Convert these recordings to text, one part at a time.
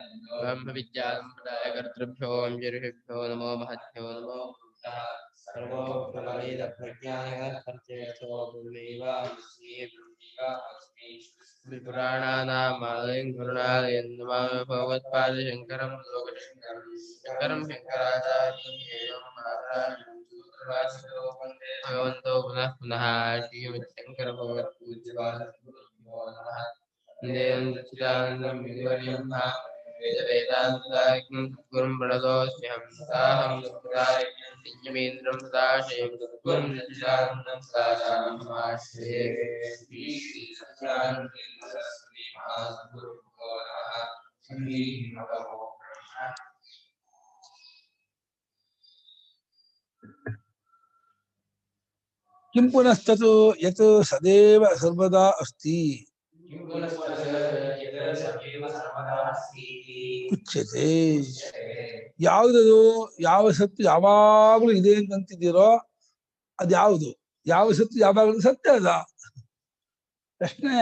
ब्रह्मविद्यासम्प्रदायकर्तृभ्यो ऋषिभ्यो नमो महद्भ्यो नमो पुराणानामालयं करुणालयं नमामि भगवत्पादशङ्करं लोकशङ्करं शङ्कराचार्यं भगवन्तो पुनः पुनः श्रीमच्छङ्करभगवत्पूज्यपादं देवं सच्चिदानन्दं विधिवर्यं वेदान्ताख्यं सद्गुरुं प्रणतोऽस्म्यहं ताहं संयमेन्द्रं सदाशिवं सद्गुरुं सच्चिदानन्दं सदाशिवमाश्रये किं पुनस्ततो यत् सदैव सर्वदा अस्ति ಉಚ್ಯತೆ ಯಾವುದದು ಯಾವ ಸತ್ತು ಯಾವಾಗಲೂ ಇದೆ ಅಂತಿದ್ದೀರೋ ಅದು ಯಾವುದು ಯಾವ ಸತ್ತು ಯಾವಾಗಲೂ ಸತ್ಯ ಅದ ಪ್ರಶ್ನೆ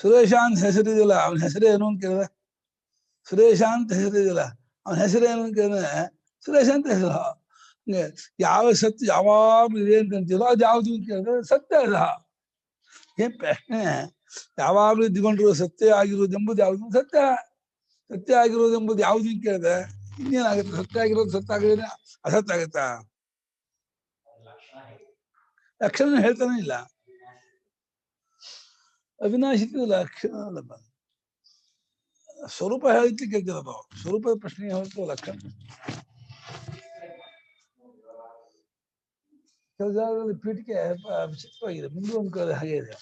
ಸುರೇಶ ಅಂತ ಹೆಸರಿದಿಲ್ಲ ಅವನ ಹೆಸರೇನು ಅಂತ ಕೇಳಿದ್ರೆ ಸುರೇಶ ಅಂತ ಹೆಸರಿದಿಲ್ಲ ಅವನ ಹೆಸರೇನು ಅಂತ ಕೇಳಿದ್ರೆ ಸುರೇಶ ಅಂತ ಹೆಸರು ಯಾವ ಸತ್ತು ಯಾವಾಗಲೂ ಇದೆ ಅಂತಿರೋ ಅದು ಯಾವುದು ಅಂತ ಕೇಳಿದ್ರೆ ಸತ್ಯ ಅದ ಏನ್ ಪ್ರಶ್ನೆ ಯಾವಾಗಲೂ ಇದ್ದುಕೊಂಡಿರುವ ಸತ್ಯ ಆಗಿರುವುದೆಂಬುದು ಯಾವುದು ಸತ್ಯ ಸತ್ಯ ಆಗಿರೋದೆಂಬುದು ಯಾವುದು ಅಂತ ಕೇಳಿದ್ರೆ ಇನ್ನೇನಾಗುತ್ತೆ ಸತ್ಯ ಆಗಿರೋದು ಸತ್ಯ ಆಗಿದ್ರೆ ಅಸತ್ಯ ಆಗತ್ತಾ ಲಕ್ಷಣ ಹೇಳ್ತಾನೆ ಇಲ್ಲ ಅವಿನಾಶಿತ ಲಕ್ಷಣ ಅಲ್ಲಪ್ಪ ಸ್ವರೂಪ ಹೇಳಿಕ್ಕೆ ಕೇಳ್ತಿರಪ್ಪ ಸ್ವರೂಪದ ಪ್ರಶ್ನೆ ಹೇಳ್ತು ಲಕ್ಷಣ ಕೆಲವು ಜಾಗದಲ್ಲಿ ಪೀಠಿಕೆ ವಿಚಿತ್ರವಾಗಿದೆ ಮುಂದೆ ಒಂದು ಕಡೆ ಹಾಗೆ ಇದೆ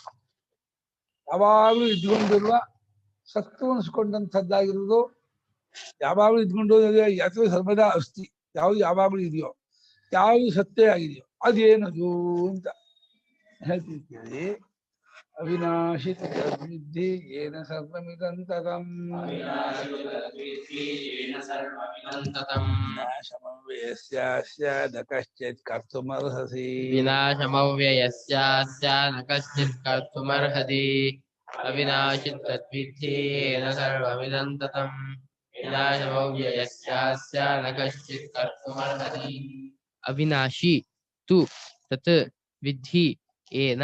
ಯಾವಾಗಲೂ ಇದ್ಕೊಂಡಿರುವ ಸತ್ತು ಅನಿಸ್ಕೊಂಡಂಥದ್ದಾಗಿರುವುದು ಯಾವಾಗಲೂ ಇದ್ಕೊಂಡು ಅಥವಾ ಸರ್ವದಾ ಅಸ್ತಿ ಯಾವುದು ಯಾವಾಗಲೂ ಇದೆಯೋ ಯಾವುದು ಸತ್ಯ ಆಗಿದೆಯೋ ಅದೇನದು ಅಂತ ಹೇಳ್ತಿರ್ತೀವಿ ಅವಿನಾಶಿ ತದ್ವಿದ್ಧಿ ಏನ ಸರ್ವಮಿದಂತತಂ ವಿನಾಶಮವ್ಯಯಸ್ಯಾಸ್ಯ ನ ಕಶ್ಚಿತ್ ಕರ್ತುಮರ್ಹಸಿ ವಿನಾಶಮವ್ಯಯಸ್ಯಾಸ್ಯ ನ ಕಶ್ಚಿತ್ ಕರ್ತುಮರ್ಹತಿ ಅವಿನಾಶಿ ತದ್ವಿದ್ಧಿ ಯೇನ ಸರ್ವಮಿದಂ ತತಂ ವಿನಾಶಮವ್ಯಯಸ್ಯಾಸ್ಯ ನ ಕಶ್ಚಿತ್ ಕರ್ತುಮರ್ಹತಿ ಅವಿನಾಶಿ ತು ತತ್ ವಿದ್ಧಿ ಯೇನ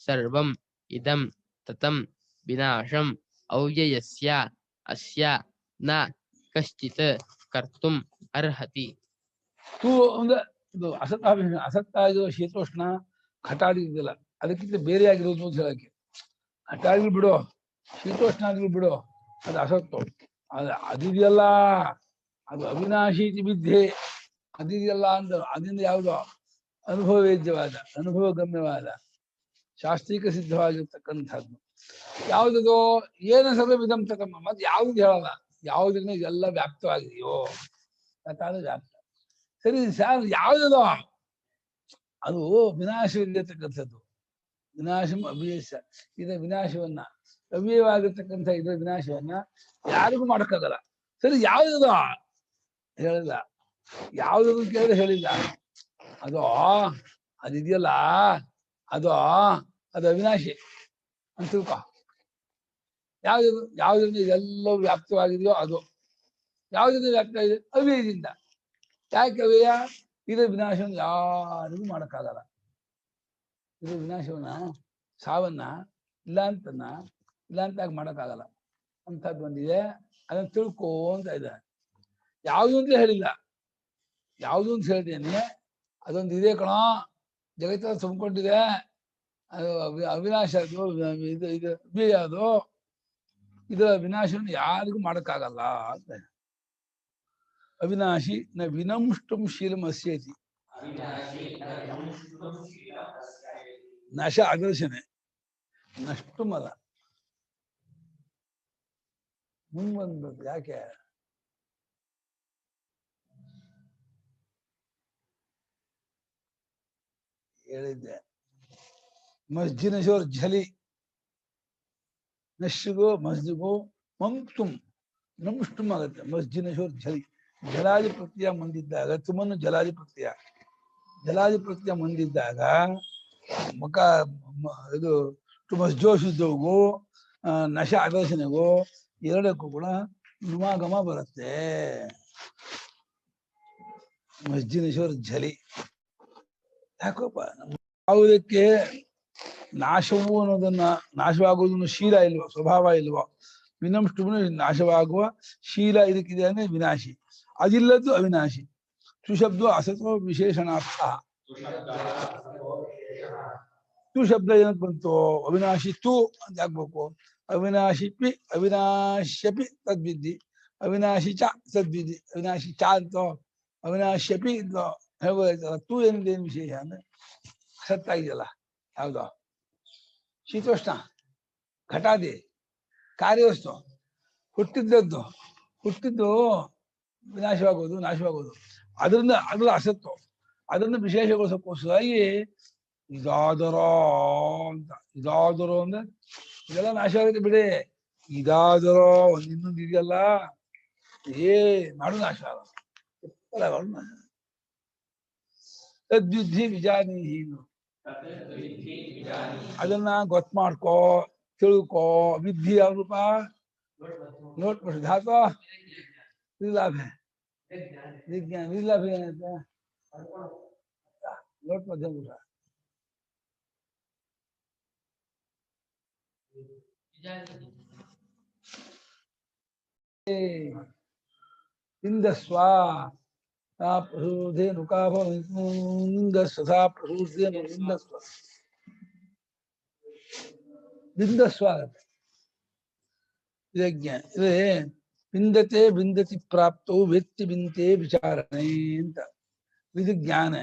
ಸರ್ವಂ ಇದಂ ತತಂ ವಿನಾಶಂ ಅವ್ಯಯಸ್ಯ ಅಸ್ಯ ನ ಕಶ್ಚಿತ್ ಕರ್ತುಂ ಅರ್ಹತಿ ತೂ ಅಂದ್ರೆ ಇದು ಅಸತ್ತಾಗಿರೋ ಶೀತೋಷ್ಣ ಘಟಾದಿ ಇದೆಯಲ್ಲ ಅದಕ್ಕಿಂತ ಬೇರೆ ಆಗಿರೋದು ಅಂತ ಹೇಳಕ್ಕೆ ಘಟಾಗ್ಲಿ ಬಿಡು ಶೀತೋಷ್ಣ ಆಗ್ಲಿ ಬಿಡು ಅದು ಅಸತ್ತು ಅದಿದೆಯಲ್ಲ ಅದು ಅವಿನಾಶಿ ವಿದ್ಯೆ ಅದಿದೆಯಲ್ಲ ಅಂತ ಅದರಿಂದ ಯಾವುದೋ ಅನುಭವ ವೇದ್ಯವಾದ ಅನುಭವ ಗಮ್ಯವಾದ ಶಾಸ್ತ್ರೀಕ ಸಿದ್ಧವಾಗಿರ್ತಕ್ಕಂಥದ್ದು ಯಾವುದೋ ಏನ ಸರ್ವವಿಧಂ ತತಮ್ಮ ಮತ್ತೆ ಯಾವ್ದು ಹೇಳಲ್ಲ ಯಾವುದರಿಂದ ಇದೆಲ್ಲ ವ್ಯಾಪ್ತವಾಗಿದೆಯೋ ಅದು ವ್ಯಾಪ್ತ ಸರಿ ಯಾವುದೋ ಅದು ವಿನಾಶವಿಲ್ಲತಕ್ಕಂಥದ್ದು ವಿನಾಶಂ ಅವ್ಯಯಸ್ಯ ಇದರ ವಿನಾಶವನ್ನ ಅವ್ಯಯವಾಗಿರ್ತಕ್ಕಂಥ ಇದರ ವಿನಾಶವನ್ನ ಯಾರಿಗೂ ಮಾಡಕ್ಕಾಗಲ್ಲ ಸರಿ ಯಾವುದೋ ಹೇಳಿಲ್ಲ ಯಾವುದನ್ನು ಕೇಳಿದ್ರೆ ಹೇಳಿಲ್ಲ ಅದು ಅದಿದೆಯಲ್ಲ ಅದು ಅವಿನಾಶಿ ಅಂತ ತಿಳ್ಕೊ ಯಾವುದರಿಂದ ಇದೆಲ್ಲವೂ ವ್ಯಾಪ್ತವಾಗಿದೆಯೋ ಅದು ಯಾವುದರಿಂದ ವ್ಯಾಪ್ತ ಇದೆ ಅವ್ಯಯದಿಂದ ಯಾಕೆ ಅವ್ಯಯ ಇದರ ವಿನಾಶವನ್ನು ಯಾರಿಗೂ ಮಾಡಕ್ಕಾಗಲ್ಲ ಇದರ ವಿನಾಶವನ್ನ ಸಾವನ್ನ ಇಲ್ಲ ಅಂತಾಗ ಮಾಡಕ್ಕಾಗಲ್ಲ ಅಂಥದ್ದು ಒಂದಿದೆ ಅದನ್ನ ತಿಳ್ಕೋ ಅಂತ ಇದ್ದಾರೆ ಯಾವುದು ಅಂತ ಹೇಳಿಲ್ಲ ಯಾವುದು ಅಂತ ಹೇಳ್ತೇನೆ ಅದೊಂದು ಇದೆ ಕಣೋ ಜಗತ್ತಲ್ಲಿ ತುಂಬಿಕೊಂಡಿದೆ ಅದು ಅವಿನಾಶ ಅದು ಇದು ಅವ್ಯಯ ಅದು ಇದರ ವಿನಾಶವನ್ನು ಯಾರಿಗೂ ಮಾಡಕ್ಕಾಗಲ್ಲ ಅಂತ ಅವಿನಾಶಿ ನ ವಿನಂಷ್ಟುಂ ಶೀಲಂ ಅಸ್ಯೇತಿ ನಾಶ ಅಗ್ರಸನೆ ನಷ್ಟುಮಲ್ಲ ಮುಂಬಂದದ್ದು ಯಾಕೆ ಹೇಳಿದ್ದೆ ಮಸ್ಜಿನಶೋರ್ ಝಲಿ ನಶ್ರಿಗೋ ಮಸ್ಜಿಗೋ ಮಂಕ್ತುಂ ನಮುಷ್ಟುಮ್ ಆಗುತ್ತೆ ಮಸ್ಜಿನಶೋರ್ ಝಲಿ ಜಲಾದಿ ಪ್ರತ್ಯಯ ಮುಂದಿದ್ದಾಗ ತುಮನ್ನು ಜಲಾದಿ ಪ್ರತ್ಯಯ ಮುಂದಿದ್ದಾಗ ಮುಖ ಇದು ಮಸ್ಜೋ ಶುದ್ಧವಿಗೂ ನಶ ಆಕರ್ಷಣೆಗೂ ಎರಡಕ್ಕೂ ಕೂಡ ನುಮಾಗಮ ಬರುತ್ತೆ. ಮಜ್ಜಿನೇಶ್ವರ ಝಲಿ ಯಾಕೋಪ್ಪ ಯಾವುದಕ್ಕೆ ನಾಶವು ಅನ್ನೋದನ್ನ ನಾಶವಾಗುವುದನ್ನು ಶೀಲ ಇಲ್ವೋ, ಸ್ವಭಾವ ಇಲ್ವೋ, ವಿನಷ್ಟು ನಾಶವಾಗುವ ಶೀಲ ಇದಕ್ಕಿದೆ ಅಂದ್ರೆ ವಿನಾಶಿ, ಅದಿಲ್ಲದ್ದು ಅವಿನಾಶಿ. ಸುಶಬ್ದ ಅಸತೋ ವಿಶೇಷಣಾರ್ಥ. ತು ಶಬ್ದ ಏನಕ್ಕೆ ಬಂತು? ಅವಿನಾಶಿ ತು ಅಂತ ಆಗ್ಬೇಕು. ಅವಿನಾಶಿ ಪಿ ಅವಿನಾಶ್ಯಪಿ ತದ್ವಿದ್ಧಿ, ಅವಿನಾಶಿ ಚ ತದ್ವಿದ್ಧಿ, ಅವಿನಾಶಿ ಚ ಅಂತೋ ಅವಿನಾಶ್ಯಪಿ ಅಂತ ಹೇಳ್ಬೋದಾಯ್ತಲ್ಲ. ತು ಏನಿದೆ ಏನು ವಿಶೇಷ ಅಂದ್ರೆ ಅಸತ್ತಾಗಿದೆಯಲ್ಲ. ಯಾವ್ದು? ಶೀತೋಷ್ಣ, ಘಟಾದಿ, ಕಾರ್ಯವಸ್ತು, ಹುಟ್ಟಿದ್ದದ್ದು, ಹುಟ್ಟಿದ್ದು ವಿನಾಶವಾಗೋದು, ನಾಶವಾಗೋದು, ಅದರಿಂದ ಅದು ಅಸತ್ತು. ಅದನ್ನು ವಿಶೇಷಗೊಳಿಸೋಕ್ಕೋಸ್ಕರವಾಗಿ ಇದಾದರೋ ಅಂತ. ಇದಾದರೋ ಅಂದ್ರೆ ಇದೆಲ್ಲ ನಾಶವಾಗುತ್ತೆ ಬಿಡಿ. ಇದಾದರೋ ಒಂದು ಇನ್ನೊಂದು ಇದೆಯಲ್ಲ, ಮಾಡು ನಾಶ ಆಗಲ್ಲ. ತದ್ವಿಧಿ ವಿಜಾನೀಹಿ, ಅದನ್ನ ಗೊತ್ತು ಮಾಡ್ಕೋ, ತಿಳ್ಕೋ. ವಿಧಿ ಯಾವ ರೂಪ? ನೋಟ್ ಮಾಡಿ ಧಾತು ವಿಲಾಭ, ವಿಜ್ಞಾನ ವಿಲಾಭ ಏನಂತೆ ನೋಟ್ ಮಧ್ಯಮ ರೂಪ. ಇಂದಸ್ವ ಪ್ರಸೂಧೇನು ಇಂದಸ್ವ ಪ್ರಸೂಧೇನು ಇಂದಸ್ವ ಬಿಂದಸ್ವ ಆಗತ್ತೆ. ಇದಜ್ಞ ಇದೇ ಬಿಂದತೆ ಬಿಂದತಿ ಪ್ರಾಪ್ತವು ವ್ಯಕ್ತಿ ಬಿಂತೆ ವಿಚಾರಣೆ ಅಂತ. ವಿಧ ಜ್ಞಾನ,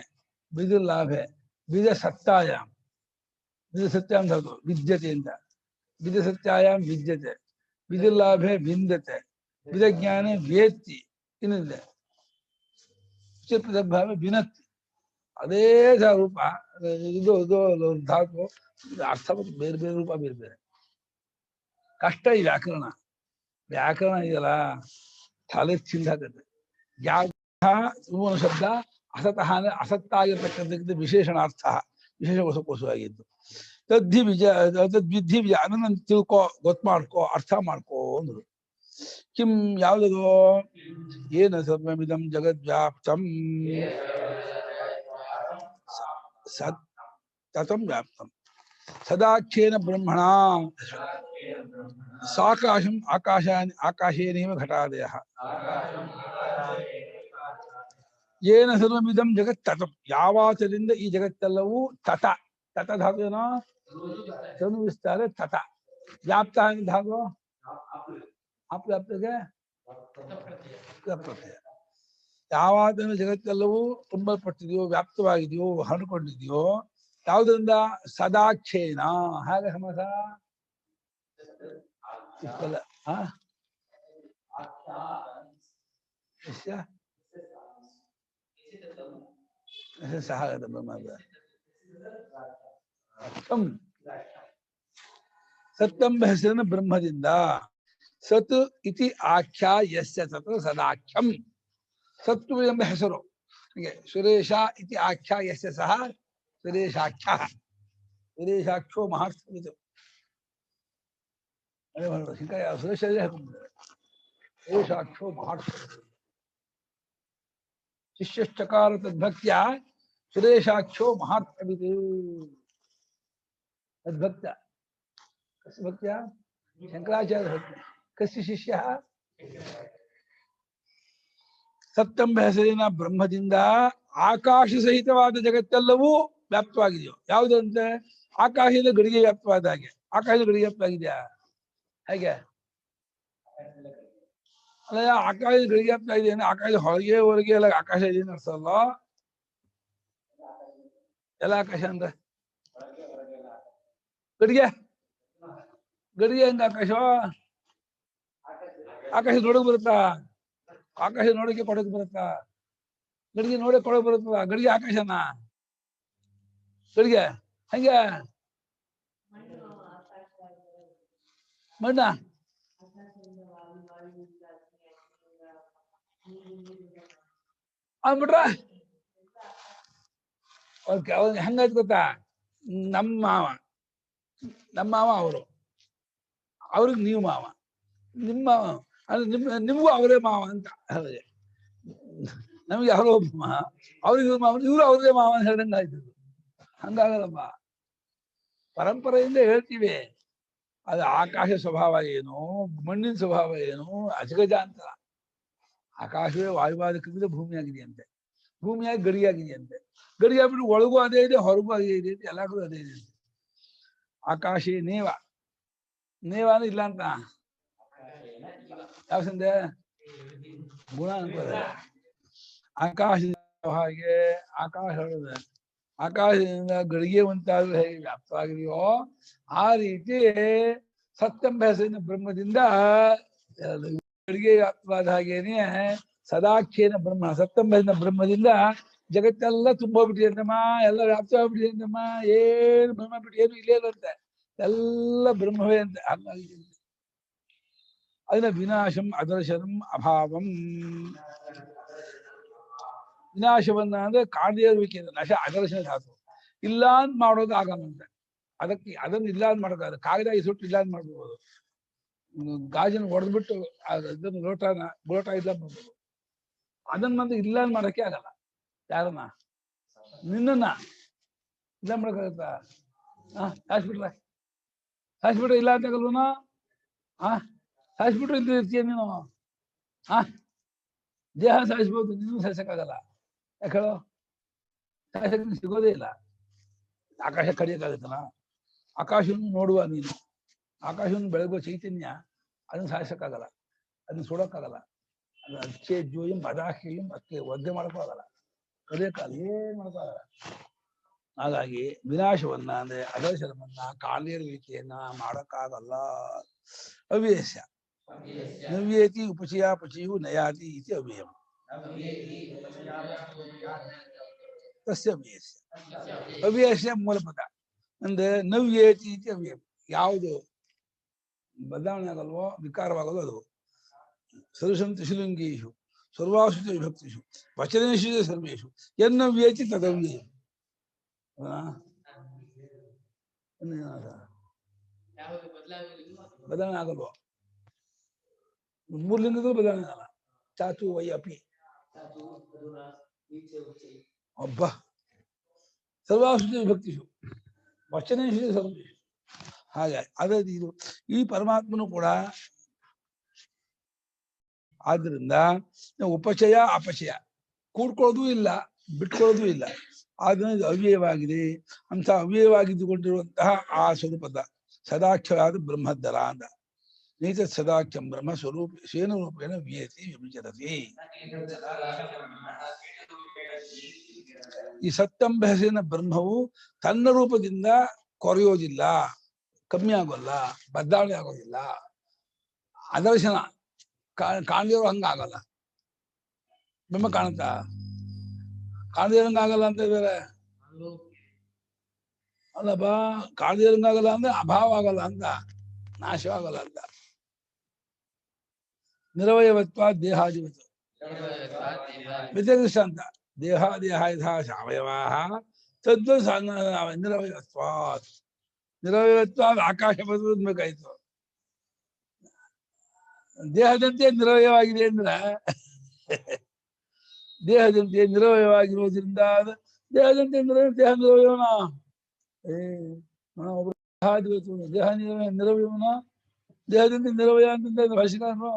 ವಿಧ ಲಾಭ, ವಿಧ ಸತ್ತಾಯಾಮ್, ವಿಧ ಸತ್ಯಾಂ ಧಾತು ವಿದ್ಯತೆ ಅಂತ. ವಿಧ ಸತ್ಯಾಯಾಮ್ ವಿದ್ಯತೆ, ವಿಧ ಲಾಭೆ ಬಿಂದತೆ, ವಿಧ ಜ್ಞಾನ ವೇತ್ತಿ. ಇನ್ನಿದೆ ಭಾವ ವಿನತ್ತಿ. ಅದೇ ರೂಪ. ಇದು ಧಾತು ಅರ್ಥ ಬೇರೆ ಬೇರೆ ರೂಪ, ಬೇರೆ ಬೇರೆ. ಕಷ್ಟ ಈ ವ್ಯಾಕರಣ. ವ್ಯಾಕರಣ ಇದೆಯಲ್ಲ ತಲೆ ಚಿಂದಾಗತ್ತೆ. ಯಾವ ಶಬ್ದ ಅಸತಃ ಅಂದ್ರೆ ಅಸತ್ತಾಗಿರ್ತಕ್ಕಂಥ ವಿಶೇಷಣಾರ್ಥ, ವಿಶೇಷಗೋಸ್ಕರವಾಗಿದ್ದು. ತದ್ಧಿ ತದ್ವಿಧಿ ಅದನ್ನ ತಿಳ್ಕೊ, ಗೊತ್ತು ಮಾಡ್ಕೋ, ಅರ್ಥ ಮಾಡ್ಕೋ ಅಂದ್ರು. ಕಿಂ ಯಾವ್ದು? ಏನ ಸರ್ವಮಿದಂ ಜಗದ್ವ್ಯಾಪ್ತಂ ತತಂ ವ್ಯಾಪ್ತಂ ಸದಾಖ್ಯೇನ ಬ್ರಹ್ಮಣ ಸಾಕಾಶಂ ಆಕಾಶೇನೇವ ಘಟಾದಯಃ. ಏನ ಸರ್ವಮಿದಂ ಜಗತ್ ತತಂ, ಯಾವಾತರಿಂದ ಈ ಜಗತ್ತೆಲ್ಲವೂ ತತ. ತತ ಧಾತು ಏನೋ ತನು ವಿಸ್ತಾರ ತತ. ವ್ಯಾಪ್ತ ಧಾತು ಅಪ್ರಾಪ್ತಗೆ ಪ್ರತ್ಯಯ. ಯಾವಾತನ ಜಗತ್ತೆಲ್ಲವೂ ತುಂಬಲ್ಪಟ್ಟಿದೆಯೋ, ವ್ಯಾಪ್ತವಾಗಿದೆಯೋ, ಹರಡಿಕೊಂಡಿದೆಯೋ ಯಾವುದರಿಂದ? ಸದಾಕ್ಷೇನ. ಹಾಗೆ ಸಮಾಸ ಸಹ ಸತ್ತಂಬ ಹೆಸರಿನ ಬ್ರಹ್ಮದಿಂದ. ಸತ್ ಇತಿ ಆಖ್ಯಾ ಯಸ್ಯ ಸತ್ ಸದಾಖ್ಯಂ. ಸತ್ತು ಎಂಬ ಹೆಸರು. ಹೀಗೆ ಸುರೇಶ ಇತಿ ಆಖ್ಯಾ ಯಸ್ಯ ಸಹ ಸುರೇಶಾಖ್ಯ. ಸುರೇಶಾಖ್ಯೋ ಮಹಾತ್ಮಿತು. ಸುರೇಶ ಸುರೇಶಾಖ್ಯೋ ಮಹಾತ್ಮಿತು. ಶಿಷ್ಯಶ್ಚಕಾರ ತದ್ಭಕ್ತ್ಯ ಸುರೇಶಾಖ್ಯೋ ಮಹಾತ್ಮಿತು. ತದ್ಭಕ್ತ ಕಸ್ಯ ಭಕ್ತ್ಯ? ಶಂಕರಾಚಾರ್ಯ ಭಕ್ತಿ. ಕಸ್ಯ ಶಿಷ್ಯ? ಸತ್ತಂಬ ಹೆಸರಿನ ಬ್ರಹ್ಮದಿಂದ ಆಕಾಶ ಸಹಿತವಾದ ಜಗತ್ತೆಲ್ಲವೂ ವ್ಯಾಪ್ತವಾಗಿದೆಯೋ. ಯಾವುದಂತೆ? ಆಕಾಶದ ಗಡಿಗೆ ವ್ಯಾಪ್ತವಾದ ಹಾಗೆ. ಆಕಾಶದ ಗಡಿಗೆ ವ್ಯಾಪ್ತವಾಗಿದೆಯಾ? ಹೇಗೆ? ಅಲ್ಲ, ಆಕಾಶದ ಗಡಿಗೆ ವ್ಯಾಪ್ತ ಇದೆ ಅಂದ್ರೆ ಆಕಾಶದ ಹೊರಗೆ ಹೊರಗೆ ಎಲ್ಲ ಆಕಾಶ ಇದೆ ಅರ್ಥಲ್ಲ. ಎಲ್ಲ ಆಕಾಶ ಅಂದ್ರೆ ಗಡಿಗೆ, ಗಡಿಗೆ ಹೆಂಗ ಆಕಾಶ? ಆಕಾಶ ನೋಡಕ್ ಬರುತ್ತಾ? ಆಕಾಶ ನೋಡಕ್ಕೆ ಕೊಡಕ್ ಬರುತ್ತಾ? ಗಡಿಗೆ ನೋಡಕ್ ಕೊಡಕ್ ಬರುತ್ತದ? ಗಡಿಗೆ ಆಕಾಶನ ಗಡಿಗೆ ಹಂಗೆ ಮಣ್ಣ ಅಂದ್ಬಿಟ್ರ ಅವ್ರಿಗೆ ಹೆಂಗಾಯ್ತು ಗೊತ್ತಾ? ನಮ್ಮ ಮಾವ ಅವರು, ಅವ್ರಿಗೆ ನೀವು ಮಾವ, ನಿಮ್ಮ ಅಂದ್ರೆ ನಿಮಗೂ ಅವರೇ ಮಾವ ಅಂತ ಹೇಳಿದೆ. ನಮ್ಗೆ ಯಾರೋ ಒಬ್ಬ ಮಾವ, ಅವ್ರಿಗೆ ಮಾವ, ಇವರು ಅವ್ರದೇ ಮಾವ ಅಂತ ಹೇಳ್ದಂಗೆ ಆಯ್ತು. ಹಂಗಾಗಲ್ಲಪ್ಪ, ಪರಂಪರೆಯಿಂದ ಹೇಳ್ತೀವಿ. ಅದು ಆಕಾಶ ಸ್ವಭಾವ ಏನು, ಮಣ್ಣಿನ ಸ್ವಭಾವ ಏನು, ಅಜಗಜಾಂತರ. ಆಕಾಶವೇ ವಾಯುವಾದಕ್ಕಿಂತ ಭೂಮಿಯಾಗಿದೆಯಂತೆ, ಭೂಮಿಯಾಗಿ ಗಡಿಯಾಗಿದೆಯಂತೆ, ಗಡಿಯಾಗ್ಬಿಟ್ಟು ಒಳಗೂ ಅದೇ ಇದೆ, ಹೊರಗೂ ಅದೇ ಇದೆ ಅಂತ, ಎಲ್ಲ ಕಡೆ ಅದೇ ಇದೆ. ಆಕಾಶೇ ನೇವ, ನೇವ ಅಂದ್ರೆ ಇಲ್ಲ ಅಂತ ಯಾವ ಸಂದೆ ಗುಣ ಅನ್ಕೋದೆ. ಆಕಾಶದಿಂದ ಹಾಗೆ ಆಕಾಶ ಆಕಾಶದಿಂದ ಗಡಿಗೆ ಉಂಟಾದ್ರೂ ಹೇಗೆ ವ್ಯಾಪ್ತವಾಗಿದೆಯೋ ಆ ರೀತಿ ಸತ್ಯಂಬ ಹೆಸರಿನ ಬ್ರಹ್ಮದಿಂದ ಗಡಿಗೆ ವ್ಯಾಪ್ತವಾದ ಹಾಗೇನೆ ಸದಾಖ್ಯೇನ ಬ್ರಹ್ಮ, ಸತ್ಯಂಬ ಹೆಸರಿನ ಬ್ರಹ್ಮದಿಂದ ಜಗತ್ತೆಲ್ಲ ತುಂಬೋಗ್ಬಿಟ್ಟಿದೆ ಅಂತಮ್ಮ, ಎಲ್ಲ ವ್ಯಾಪ್ತವಾಗ್ಬಿಟ್ಟಿದೆ ಅಂತಮ್ಮ, ಏನು ಬ್ರಹ್ಮ ಬಿಟ್ಟು ಏನು ಇಲ್ಲೇ ಇಲ್ಲಂತೆ, ಎಲ್ಲ ಬ್ರಹ್ಮವೇ ಅಂತ. ಹಾಗಾಗಿ ಅದನ್ನ ವಿನಾಶಂ ಅದರ್ಶನಂ ಅಭಾವಂ, ವಿನಾಶವನ್ನ ಅಂದ್ರೆ ಕಾಣದಿರುವಿಕೆ, ನಾಶ ಅದರ್ಶನ ಧಾತು, ಇಲ್ಲ ಅಂತ ಮಾಡೋದು ಆಗಲ್ಲಂತೆ. ಅದಕ್ಕೆ ಅದನ್ನ ಇಲ್ಲ ಅಂತ ಮಾಡೋಕ್ಕಾಗ, ಕಾಗದ ಸುಟ್ಟು ಇಲ್ಲ ಅಂತ ಮಾಡ್ಬೋದು, ಗಾಜನ್ನು ಹೊಡೆದ್ಬಿಟ್ಟು ಅದನ್ನ ಲೋಟ ಇಲ್ಲ ಮಾಡ್ಬೋದು, ಅದನ್ನ ಇಲ್ಲ ಅಂತ ಮಾಡೋಕ್ಕೆ ಆಗಲ್ಲ. ಯಾರನ್ನ? ನಿನ್ನನ್ನ ಇಲ್ಲ ಮಾಡಕ್ಕಾಗತ್ತಾ? ಸಾಯಿಸ್ಬಿಟ್ರೆ ಇಲ್ಲ ಅಂತ ಆಗಲ್ವನ? ಸಾಯಿಸ್ಬಿಟ್ರೆ ಇದ್ದು ಇರ್ತೀಯ ನೀನು. ದೇಹ ಸಾಯಿಸ್ಬೋದು, ನೀನು ಸಾಯಿಸಕ್ಕಾಗಲ್ಲ. ಯಾಕೆ ಹೇಳೋ? ಸಾಯಿಸಕ್ಕೆ ಸಿಗೋದೇ ಇಲ್ಲ. ಆಕಾಶ ಕಡಿಯಕ್ಕಾಗತ್ತಲ್ಲ? ಆಕಾಶವನ್ನು ನೋಡುವ ನೀನು, ಆಕಾಶವನ್ನು ಬೆಳಗುವ ಚೈತನ್ಯ, ಅದನ್ನು ಸಾಯಿಸಕ್ಕಾಗಲ್ಲ, ಅದನ್ನ ಸುಡಕ್ಕಾಗಲ್ಲ, ಅದು ಅಚ್ಚೆ ಜೋಯಂ ಅದಾಹಿಯಂ ಅದಕ್ಕೆ ಒದ್ದೆ ಮಾಡೋಕ್ಕಾಗಲ್ಲ, ಕಡಿಯಕ್ಕಾಗಲ್ಲ, ಏನ್ ಮಾಡೋಕ್ಕಾಗಲ್ಲ. ಹಾಗಾಗಿ ವಿನಾಶವನ್ನ ಅಂದ್ರೆ ಅದರ್ಶನವನ್ನ ಕಾಲಿರುವಿಕೆಯನ್ನ ಮಾಡಕ್ಕಾಗಲ್ಲ. ಅವ್ಯಯಸ್ಯ ನವ್ಯೇತಿ ಉಪಚಯ ಪಚಿಯು ನಯಾತಿ ಇತಿ ಅವ್ಯಯಂ ತಸ್ಯ ಅವ್ಯಯಸ್ಯ. ಅವ್ಯಯಸ್ಯ ಮೂಲಪದ ಅಂದ್ರೆ ನವ್ಯೇತಿ ಇತಿ ಅವ್ಯಯಂ. ಯಾವುದು ಬದಲಾವಣೆ ಆಗಲ್ವೋ, ವಿಕಾರವಾಗಲ್ವೋ ಅದು. ಸದೃಶಂ ತ್ರಿಶಿಲಿಂಗೇಷು ಸರ್ವಾಸು ವಿಭಕ್ತಿಷು ವಚನೇಷು ಸರ್ವೇಷು ಯನ್ನವ್ಯೇತಿ ತದವ್ಯಯಂ. ಬದಲಾವಣೆ ಆಗಲ್ವೋ? ಮೂರ್ಲಿಂಗದ ಬದಲಾವಣೆ ಆಗಲ್ಲ. ಚಾತು ವೈ ಅಪಿ ಒಬ್ಬ ಸರ್ವಾಸು ವಿಭಕ್ತಿಷು ವಚನೇಷು ಸರ್ವೇಷು. ಹಾಗೆ ಅದೇ ಇದು ಈ ಪರಮಾತ್ಮನು ಕೂಡ. ಆದ್ರಿಂದ ಉಪಚಯ ಅಪಚಯ, ಕೂಡ್ಕೊಳ್ಳೋದು ಇಲ್ಲ, ಬಿಟ್ಕೊಳ್ಳೋದು ಇಲ್ಲ. ಆದ್ರಿಂದ ಇದು ಅವ್ಯಯವಾಗಿದೆ. ಅಂತ ಅವ್ಯಯವಾಗಿದ್ದುಕೊಂಡಿರುವಂತಹ ಆ ಸ್ವರೂಪದ ಸದಾಖ್ಯವಾದ ಬ್ರಹ್ಮದ್ದರ ಅಂತ. ನೈತ ಸದಾಖ್ಯಂ ಬ್ರಹ್ಮ ಸ್ವರೂಪ ಸೇನ ರೂಪೇಣ ವಿಯತಿ ವಿಭಜರತಿ. ಈ ಸತ್ಯಂಬ ಹೆಸರಿನ ಬ್ರಹ್ಮವು ತನ್ನ ರೂಪದಿಂದ ಕೊರೆಯೋದಿಲ್ಲ, ಕಮ್ಮಿ ಆಗೋಲ್ಲ, ಬದಲಾವಣೆ ಆಗೋದಿಲ್ಲ. ಅದರ್ಶನ ಕಾಣದಿರೋ ಹಂಗಾಗಲ್ಲ. ಬ್ರಹ್ಮ ಕಾಣುತ್ತಾ? ಕಾಣದಿರಂಗಾಗಲ್ಲ ಅಂತ ಇದ್ದಾರೆ ಅಲ್ಲಪ್ಪ. ಕಾಣದಿರಂಗಾಗಲ್ಲ ಅಂದ್ರೆ ಅಭಾವ ಆಗಲ್ಲ ಅಂತ, ನಾಶವಾಗಲ್ಲ ಅಂತ. ನಿರವಯವತ್ವ ದೇಹಾಧಿಪತ ವ್ಯತಿರಿಷ್ಟ ಅಂತ. ದೇಹಾದೇಹ ಯಥಾ ಸಾವಯವಾ ತದ್ವತ್ ನಿರವಯವತ್ವಾತ್. ನಿರವಯವತ್ವ ಆಕಾಶ ಬದಲಾಯಿತು. ದೇಹದಂತೆ ನಿರವಯವಾಗಿದೆ ಅಂದ್ರೆ ದೇಹದಂತೆ ನಿರವಯವಾಗಿರೋದ್ರಿಂದ ದೇಹದಂತೆ ದೇಹ ನಿರವಯವನ ದೇಹ ನಿರವಯವನ ದೇಹದಂತೆ ನಿರವಯ ಅಂತಂದ ಭಾಷಿಕಾರರು.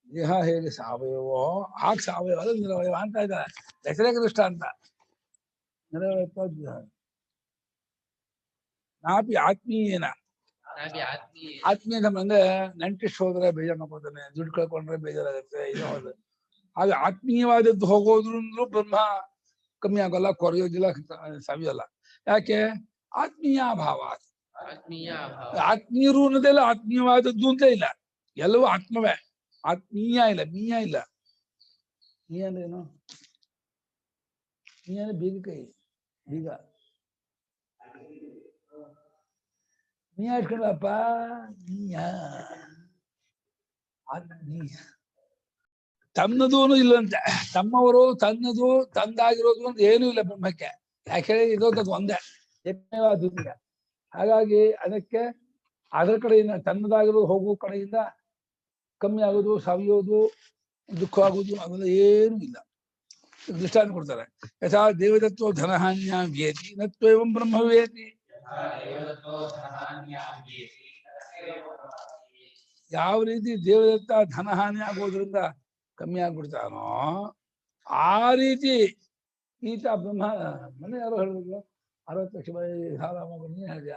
ದೇಹ ಹೇಗೆ ಸಾವಯವೋ ಹಾಗೆ ಸಾವಯವ ನಿರವಯವ ಅಂತ ಇದ್ದಾರೆ. ವ್ಯತಿರೇಕ ದೃಷ್ಟ ಅಂತ ನಿರವಯತ್ವ. ನಾಪಿ ಆತ್ಮೀಯನ, ಆತ್ಮೀಯ ಅಂದ್ರೆ ನೆಂಟಿಷ್ಟು ಹೋದ್ರೆ ಬೇಜಾರು ಮಾಡ್ಕೊತಾನೆ, ದುಡ್ಡು ಕಳ್ಕೊಂಡ್ರೆ ಬೇಜಾರಾಗುತ್ತೆ, ಇದು ಹೋದ್ರೆ. ಹಾಗೆ ಆತ್ಮೀಯವಾದದ್ದು ಹೋಗೋದ್ರೂ ಬ್ರಹ್ಮ ಕಮ್ಮಿ ಆಗೋಲ್ಲ, ಕೊರೆಯೋದಿಲ್ಲ, ಸವಿಯಲ್ಲ. ಯಾಕೆ? ಆತ್ಮೀಯ ಭಾವ. ಆತ್ಮೀಯರು ಅನ್ನೋದೆಲ್ಲ ಆತ್ಮೀಯವಾದದ್ದು ಅಂತ ಇಲ್ಲ, ಎಲ್ಲವೂ ಆತ್ಮವೇ. ಆತ್ಮೀಯ ಇಲ್ಲ, ಮೀಯ ಇಲ್ಲ. ಮೀಯ ಅಂದ್ರೆ ಏನು? ಮೀಯ ಅಂದ್ರೆ ಬೀಗ ಕೈ, ಬೀಗ. ಮೀಯ ಇಟ್ಕೊಂಡಪ್ಪ, ಮೀಯ ತನ್ನದು ಇಲ್ಲಂತೆ. ತಮ್ಮವರು ತನ್ನದು ತಂದಾಗಿರೋದು ಅಂತ ಏನೂ ಇಲ್ಲ ಬ್ರಹ್ಮಕ್ಕೆ. ಯಾಕೆ ಇರೋದು ಒಂದೇ, ಏಕಮೇವಾದ್ವಿತೀಯ. ಹಾಗಾಗಿ ಅದಕ್ಕೆ ಅದರ ಕಡೆಯಿಂದ ತನ್ನದಾಗಿರೋದು ಹೋಗುವ ಕಡೆಯಿಂದ ಕಮ್ಮಿ ಆಗೋದು, ಸವಿಯೋದು, ದುಃಖ ಆಗೋದು ಅವೆಲ್ಲ ಏನೂ ಇಲ್ಲ. ದೃಷ್ಟಾಂತ ಕೊಡ್ತಾರೆ. ಯಥಾ ದೇವದತ್ತೋ ಧನಹಾನ್ಯ ವ್ಯೇತಿ ನತ್ವೇವಂ ಬ್ರಹ್ಮ ವ್ಯೇತಿ. ಯಾವ ರೀತಿ ದೇವದತ್ತ ಧನಹಾನಿ ಆಗೋದ್ರಿಂದ ಕಮ್ಮಿ ಆಗ್ಬಿಡ್ತಾನೋ ಆ ರೀತಿ ಈತ ಬ್ರಹ್ಮ. ಮನೆ ಯಾರೋ ಹೇಳಿದ್ರು 60 ಲಕ್ಷ ಸಾಲ ಮಗನೇ ಹೇಳಿದ,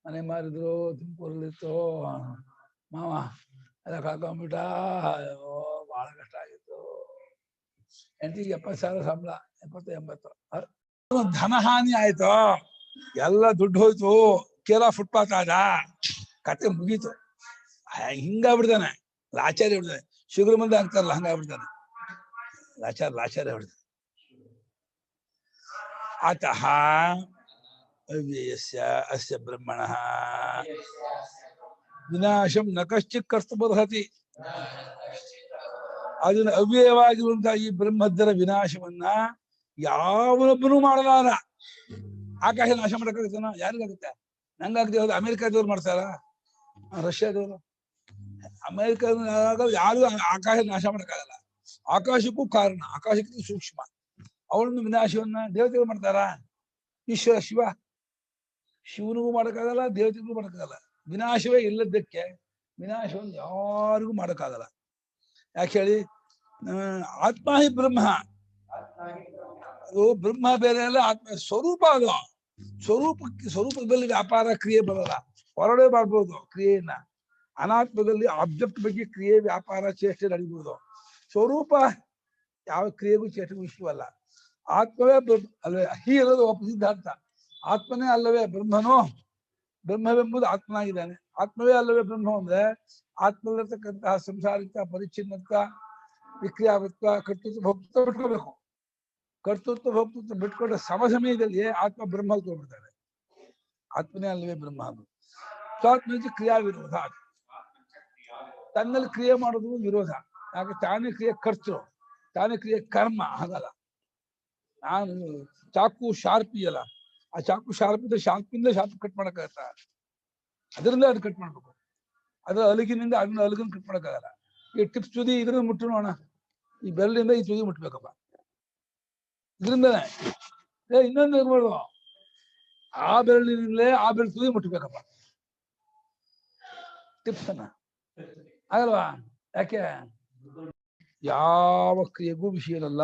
ಮನೆ ಮಾರಿದ್ರು, ತುಮಕೂರಲ್ಲಿತ್ತು, ಮಾವ ಎಲ್ಲ ಕಳ್ಕೊಂಡ್ಬಿಟ್ಟ, ಬಹಳ ಕಷ್ಟ ಆಗಿತ್ತು. 70,000 ಸಂಬಳ, 70-80. ಧನಹಾನಿ ಆಯ್ತು, ಎಲ್ಲ ದುಡ್ಡು ಹೋಯ್ತು, ಕೇರ ಫುಟ್ಪಾತ್ ಆದ, ಕತೆ ಮುಗೀತು. ಹಿಂಗಾಗ್ಬಿಡ್ತಾನೆ, ಲಾಚಾರ್ಯ ಬಿಡ್ತಾನೆ. ಶುಗರ್ ಮಂದಿ ಆಗ್ತಾರಲ್ಲ ಹಂಗಾಗ್ಬಿಡ್ತಾನೆ, ಲಾಚಾರ್ಯ ಬಿಡ್ತಾನೆ. ಅತಃ ಅವ್ಯಯಸ್ಯ ಅಸ್ಯ ಬ್ರಹ್ಮಣಃ ವಿನಾಶಂ ನ ಕಶ್ಚಿತ್ ಕರ್ತುಮರ್ಹತಿ. ಅದನ್ನ ಅವ್ಯಯವಾಗಿರುವಂತಹ ಈ ಬ್ರಹ್ಮದ್ದರ ವಿನಾಶವನ್ನ ಯಾವನೊಬ್ಬನು ಮಾಡಲಾರ. ಆಕಾಶ ನಾಶ ಮಾಡಕ್ಕಾಗುತ್ತಾನ? ಯಾರಿಗಾಗುತ್ತೆ? ನಂಗಾಗದೆ ಹೋದ ಅಮೆರಿಕಾದವ್ರು ಮಾಡ್ತಾರ, ರಷ್ಯಾದವರು, ಅಮೆರಿಕದ ಯಾರು ಆಕಾಶ ನಾಶ ಮಾಡಕ್ಕಾಗಲ್ಲ. ಆಕಾಶಕ್ಕೂ ಕಾರಣ, ಆಕಾಶಕ್ಕೂ ಸೂಕ್ಷ್ಮ. ಅವಳನ್ನು ವಿನಾಶವನ್ನ ದೇವತೆಗಳು ಮಾಡ್ತಾರ? ಈಶ್ವರ ಶಿವನಿಗೂ ಮಾಡಕ್ಕಾಗಲ್ಲ, ದೇವತೆಗೂ ಮಾಡಕ್ಕಾಗಲ್ಲ. ವಿನಾಶವೇ ಇಲ್ಲದಕ್ಕೆ ವಿನಾಶವನ್ನು ಯಾರಿಗೂ ಮಾಡಕ್ಕಾಗಲ್ಲ. ಯಾಕೆ ಹೇಳಿ? ಆತ್ಮ ಹಿ ಬ್ರಹ್ಮ. ಅದು ಬ್ರಹ್ಮ ಬೇರೆ ಅಲ್ಲ, ಆತ್ಮ ಸ್ವರೂಪ. ಅದು ಸ್ವರೂಪದಲ್ಲಿ ವ್ಯಾಪಾರ ಕ್ರಿಯೆ ಬರಲ್ಲ. ಹೊರಡೆ ಮಾಡ್ಬೋದು ಕ್ರಿಯೆಯನ್ನ. ಅನಾತ್ಮದಲ್ಲಿ ಆಬ್ಜೆಕ್ಟ್ ಬಗ್ಗೆ ಕ್ರಿಯೆ, ವ್ಯಾಪಾರ, ಚೇಷ್ಟೆ ನಡೀಬಹುದು. ಸ್ವರೂಪ ಯಾವ ಕ್ರಿಯೆಗೂ ಚೇಷ್ಟೆಗೂ ಇಷ್ಟವಲ್ಲ. ಆತ್ಮವೇ ಅಲ್ಲವೇ ಹಿ ಅನ್ನೋದು ಸಿದ್ಧಾಂತ. ಆತ್ಮನೇ ಅಲ್ಲವೇ ಬ್ರಹ್ಮನೋ? ಬ್ರಹ್ಮವೆಂಬುದು ಆತ್ಮನಾಗಿದ್ದಾನೆ. ಆತ್ಮವೇ ಅಲ್ಲವೇ ಬ್ರಹ್ಮ ಅಂದ್ರೆ ಆತ್ಮದಲ್ಲಿರ್ತಕ್ಕಂತಹ ಸಂಸಾರಿಕ ಪರಿಚ್ಛಿನ್ನತ, ವಿಕ್ರಿಯಾವತ್ವ, ಕರ್ತೃತ್ವ, ಭೋಕ್ತೃತ್ವ ಬಿಟ್ಕೋಬೇಕು. ಕರ್ತೃತ್ವ ಭೋಕ್ತೃತ್ವ ಬಿಟ್ಕೊಂಡ ಸಮಯದಲ್ಲಿ ಆತ್ಮ ಬ್ರಹ್ಮ ತಗೊಂಡ್ಬಿಡ್ತಾನೆ. ಆತ್ಮನೇ ಅಲ್ಲವೇ ಬ್ರಹ್ಮ. ಅದು ಸ್ವಾತ್ಮ ಕ್ರಿಯಾ ವಿರೋಧ. ತನ್ನಲ್ಲಿ ಕ್ರಿಯೆ ಮಾಡೋದು ವಿರೋಧ. ಯಾಕೆ? ತಾನೇ ಕ್ರಿಯೆ ಕರ್ತೃ, ತಾನೇ ಕ್ರಿಯೆ ಕರ್ಮ. ಹಾಗಲ್ಲ. ನಾನು ಚಾಕು ಶಾರ್ಪ್ ಇದೆಯಲ್ಲ, ಆ ಚಾಕು ಶಾರ್ಪ್ ಇದ್ರೆ ಶಾರ್ಪಿಂದ ಶಾರ್ಪ್ ಕಟ್ ಮಾಡಕ್ಕಾಗತ್ತ? ಅದರಿಂದ ಅದು ಕಟ್ ಮಾಡ್ಬೇಕು. ಅದ್ರ ಅಲಗಿನಿಂದ ಅದನ್ನ ಅಲಗನ್ ಕಟ್ ಮಾಡಕ್ಕಾಗಲ್ಲ. ಈ ಟಿಪ್ಸ್ ತುದಿ ಇದ್ರಿಂದ ಮುಟ್ಟು ನೋಡೋಣ, ಈ ಬೆರಳಿಂದ ಈ ತುದಿ ಮುಟ್ಬೇಕಪ್ಪ, ಇದರಿಂದನೇ. ಇನ್ನೊಂದು ಇರ್ಬೋದು, ಆ ಬೆರಳಿನಿಂದಲೇ ಆ ಬೆರಳು ತುದಿ ಮುಟ್ಬೇಕಪ್ಪ, ಟಿಪ್ಸ್ ಅನ್ನ. ಆಗಲ್ವಾ? ಯಾಕೆ? ಯಾವ ಕ್ರಿಯೆಗೂ ವಿಷಯನಲ್ಲ,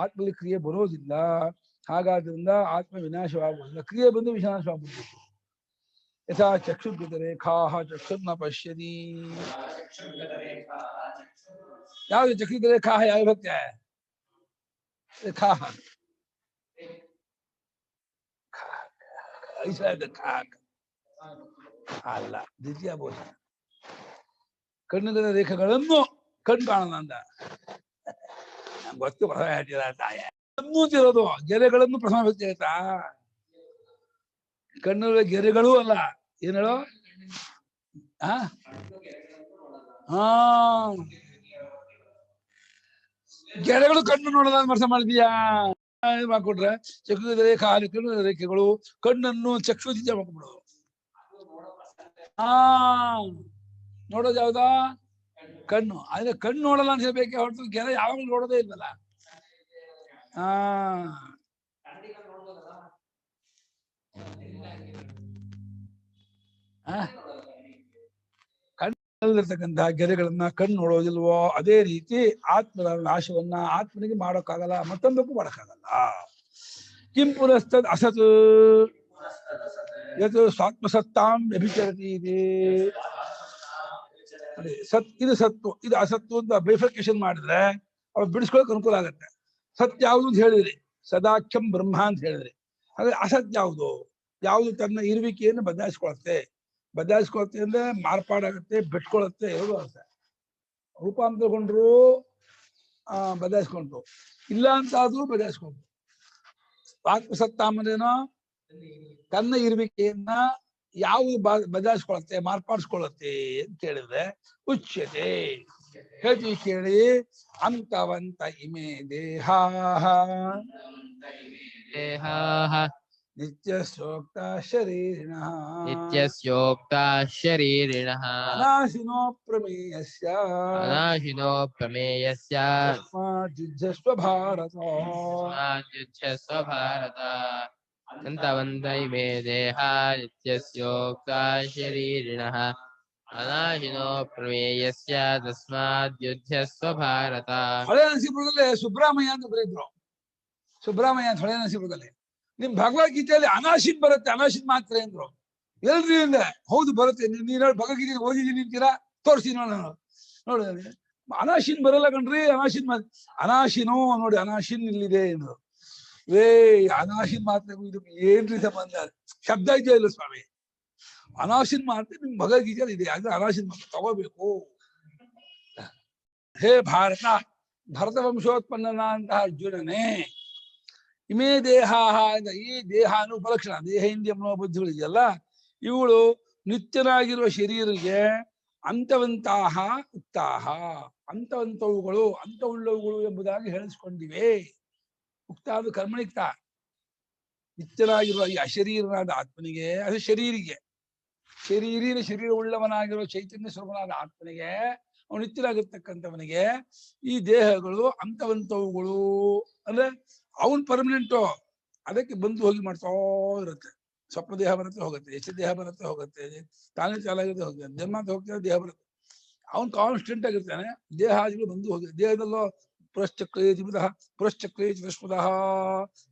ಆತ್ಮದಲ್ಲಿ ಕ್ರಿಯೆ ಬರೋದಿಲ್ಲ. ಹಾಗಾದ್ರಿಂದ ಆತ್ಮ ವಿನಾಶವಾಗುವುದಿಲ್ಲ, ಕ್ರಿಯೆ ಬಂದು ವಿನಾಶವಾಗುವುದು. ಯಥಾ ಚಕ್ಷುರ್ಗತ ರೇಖಾ ಚಕ್ಷುರ್ನ ಪಶ್ಯತಿ. ಯಾವ್ದು ಚಕ್ಷುರ್ಗತ ರೇಖಾ? ಯಾವ ಭಕ್ತ ರೇಖಾ ಅಲ್ಲ, ದ್ವಿತೀಯ ಬೋಧನ. ಕಣ್ಣುಗಳ ರೇಖೆಗಳನ್ನು ಕಣ್ಣು ಕಾಣಲ್ಲ ಅಂದ. ನಂಗೆ ಗೊತ್ತು ಪ್ರಥಮ ಹೇಳ್ತೀರ ತಾಯ ಅನ್ನೂತಿರೋದು. ಗೆರೆಗಳನ್ನು ಪ್ರಥಮ ವ್ಯಕ್ತಿ ಆಯ್ತಾ? ಕಣ್ಣುಗಳ ಗೆರೆಗಳೂ ಅಲ್ಲ. ಏನ್ ಹೇಳೋ? ಗೆರೆಗಳು ಕಣ್ಣು ನೋಡೋದ ಅರ್ಥ ಮಾಡಿದ್ಯಾ? ಮಾಡ್ಕೊಟ್ರೆ ಚಕ್ಷುದ ರೇಖಾ, ಕಣ್ಣುಗಳ ರೇಖೆಗಳು ಕಣ್ಣನ್ನು ಚಕ್ಷುದಿಂದ ಮಾಡ್ಕೊಬಿಡೋದು. ನೋಡೋದು ಯಾವ್ದ? ಕಣ್ಣು. ಆದ್ರೆ ಕಣ್ಣು ನೋಡಲ್ಲ ಅಂತ ಹೇಳ್ಬೇಕೆ ಹೊರತು ಗೆರೆ ಯಾವಾಗಲೂ ನೋಡೋದೇ ಇಲ್ವಲ್ಲ. ಕಣ್ಣಲ್ಲಿರ್ತಕ್ಕಂತಹ ಗೆರೆಗಳನ್ನ ಕಣ್ಣು ನೋಡೋದಿಲ್ವೋ ಅದೇ ರೀತಿ ಆತ್ಮದ ನಾಶವನ್ನ ಆತ್ಮನಿಗೆ ಮಾಡೋಕ್ಕಾಗಲ್ಲ, ಮತ್ತೊಂದಕ್ಕೂ ಮಾಡೋಕ್ಕಾಗಲ್ಲ. ಕಿಂ ಪುನಸ್ತದ್ ಅಸತ್ ಯತ್ ಸ್ವಾತ್ಮಸತ್ತಾಂ ವ್ಯಭಿಚರತಿ ಇದೆ. ಇದು ಸತ್ತು, ಇದು ಅಸತ್ತು ಅಂತ ಬೈಫರ್ಕೇಶನ್ ಮಾಡಿದ್ರೆ ಅವ್ರು ಬಿಡಿಸ್ಕೊಳಕ್ ಅನುಕೂಲ ಆಗತ್ತೆ. ಸತ್ಯ ಯಾವುದು ಅಂತ ಹೇಳಿದ್ರಿ, ಸದಾಖ್ಯಂ ಬ್ರಹ್ಮ ಅಂತ ಹೇಳಿದ್ರಿ. ಹಾಗೆ ಅಸತ್ ಯಾವುದು? ಯಾವುದು ತನ್ನ ಇರುವಿಕೆಯನ್ನು ಬದಲಾಯಿಸ್ಕೊಳತ್ತೆ ಅಂದ್ರೆ ಮಾರ್ಪಾಡಾಗತ್ತೆ, ಬಿಟ್ಕೊಳತ್ತೆ, ಎರಡು ಅರ್ಥ. ರೂಪಾಂತರಗೊಂಡ್ರು ಬದಲಾಯಿಸ್ಕೊಂಡ್ರು, ಇಲ್ಲ ಅಂತ ಆದ್ರೂ ಬದಲಾಯಿಸ್ಕೊಂಡ್ರು. ಆತ್ಮಸತ್ತಾಮನೇನೋ ತನ್ನ ಇರುವಿಕೆಯನ್ನ ಯಾವುದು ಬದಲಾಯಿಸ್ಕೊಳತ್ತೆ, ಮಾರ್ಪಾಡಿಸ್ಕೊಳತ್ತೆ ಅಂತ ಹೇಳಿದ್ರೆ ಉಚ್ಯತೆ. ಹೇಳ್ತೀವಿ ಕೇಳಿ. ಅಂತವಂತ ಇಮೇ ದೇಹ ನಿತ್ಯಸ್ಯೋಕ್ತ ಶರೀರಿಣಃ ನಿತ್ಯಸ್ಯೋಕ್ತಾ ಶರೀರಿಣಃ ಅನಾಶಿನೋ ಪ್ರಮೇಯಸ್ಯ ಅನಾಶಿನೋ ಪ್ರಮೇಯಸ್ಯ ತಸ್ಮಾತ್ ಯುಜ್ಯಸ್ವ ಭಾರತ ಯುಜ್ಯಸ್ವ ಭಾರತ ಅಂತವಂತೈಮೇ ದೇಹ ನಿತ್ಯಸ್ಯೋಕ್ತಾ ಶರೀರಿಣಃ ಅನಾಶಿನೋ ಪ್ರಮೇಯಸ್ಯ ತಸ್ಮಾತ್ ಯುಜ್ಯಸ್ವ ಭಾರತ. ಹೊಳೆ ನರಸೀಪುರದಲ್ಲಿ ಸುಬ್ರಹ್ಮಣ್ಯ ಅಂತ ಬರೀದ್ರು. ಸುಬ್ರಹ್ಮಣ್ಯ ಅಂತ ಹೊಳೆ ನರಸೀಪುರದಲ್ಲಿ. ನಿಮ್ ಭಗವದ್ಗೀತೆಯಲ್ಲಿ ಅನಾಶಿನ್ ಬರುತ್ತೆ, ಅನಾಶಿನ್ ಮಾತ್ರ ಅಂದ್ರು. ಎಲ್ರಿ ಅಂದ್ರೆ ಹೌದು ಬರುತ್ತೆ, ನೀನ್ ಭಗವದ್ಗೀತೆ ಓದಿದೀನಿ ಅಂತೀರಾ, ತೋರಿಸಿ ನೋಡ ನೋಡಿ. ಅನಾಶಿನ್ ಬರಲ್ಲ ಕಣ್ರಿ, ಅನಾಶಿನೋ ನೋಡಿ, ಅನಾಶಿನ್ ಇಲ್ಲಿದೆ ಎಂದು. ಅನಾಶಿನ್ ಮಾತ್ರ ಇದಕ್ಕೆ ಏನ್ರಿ ಸಂಬಂಧ? ಶಬ್ದ ಇದೆಯಾ ಇಲ್ಲ ಸ್ವಾಮಿ? ಅನಾಶಿನ್ ಮಾತ್ರ ನಿಮ್ ಭಗವದ್ಗೀತೆಯಲ್ಲಿ ಇದೆ, ಆದ್ರೆ ಅನಾಶಿನ್ ಮಾತ್ರ ತಗೋಬೇಕು. ಹೇ ಭಾರತ, ಭರತ ವಂಶೋತ್ಪನ್ನನಾದಂತಹ ಅರ್ಜುನನೇ, ಇಮೇ ದೇಹ, ಈ ದೇಹ ಅನ್ನೋ ಉಪಲಕ್ಷಣ, ದೇಹ ಇಂದ್ರಿಯ ಮನೋಬುದ್ಧಿಗಳು ಇದೆಯಲ್ಲ, ಇವುಗಳು ನಿತ್ಯನಾಗಿರುವ ಶರೀರಿಗೆ ಅಂತವಂತಹ ಉಕ್ತಾಹ, ಅಂತವಂತವುಗಳು, ಅಂತವುಳ್ಳವುಗಳು ಎಂಬುದಾಗಿ ಹೇಳಿಸ್ಕೊಂಡಿವೆ. ಉಕ್ತ ಅದು ಕರ್ಮಣಿಕ್ತ. ನಿತ್ಯನಾಗಿರುವ ಈ ಅಶರೀರನಾದ ಆತ್ಮನಿಗೆ, ಅದು ಶರೀರಿಗೆ, ಶರೀರ ಉಳ್ಳವನಾಗಿರುವ ಚೈತನ್ಯ ಸ್ವರೂಪನಾದ ಆತ್ಮನಿಗೆ, ಅವನು ನಿತ್ಯನಾಗಿರ್ತಕ್ಕಂಥವನಿಗೆ ಈ ದೇಹಗಳು ಅಂತವಂತವುಗಳು ಅಂದ್ರೆ ಅವನ್ ಪರ್ಮನೆಂಟು, ಅದಕ್ಕೆ ಬಂದು ಹೋಗಿ ಮಾಡ್ತಾ ಇರುತ್ತೆ. ಸ್ವಪ್ನ ದೇಹ ಬರುತ್ತೆ ಹೋಗುತ್ತೆ, ಎಷ್ಟು ದೇಹ ಬರುತ್ತೆ ಹೋಗುತ್ತೆ, ತಾನೇ ಚಾಲಾಗಿರುತ್ತೆ ಹೋಗುತ್ತೆ, ಜನ್ಮ ಅಂತ ಹೋಗ್ತಾರೆ, ದೇಹ ಬರುತ್ತೆ. ಅವನು ಕಾನ್ಸ್ಟೆಂಟ್ ಆಗಿರ್ತಾನೆ, ದೇಹಾದಿಗಳು ಬಂದು ಹೋಗಿ. ದೇಹದಲ್ಲೋ ಪುರಶ್ಚಕ್ರೇ ವಿಶ್ವದಃ,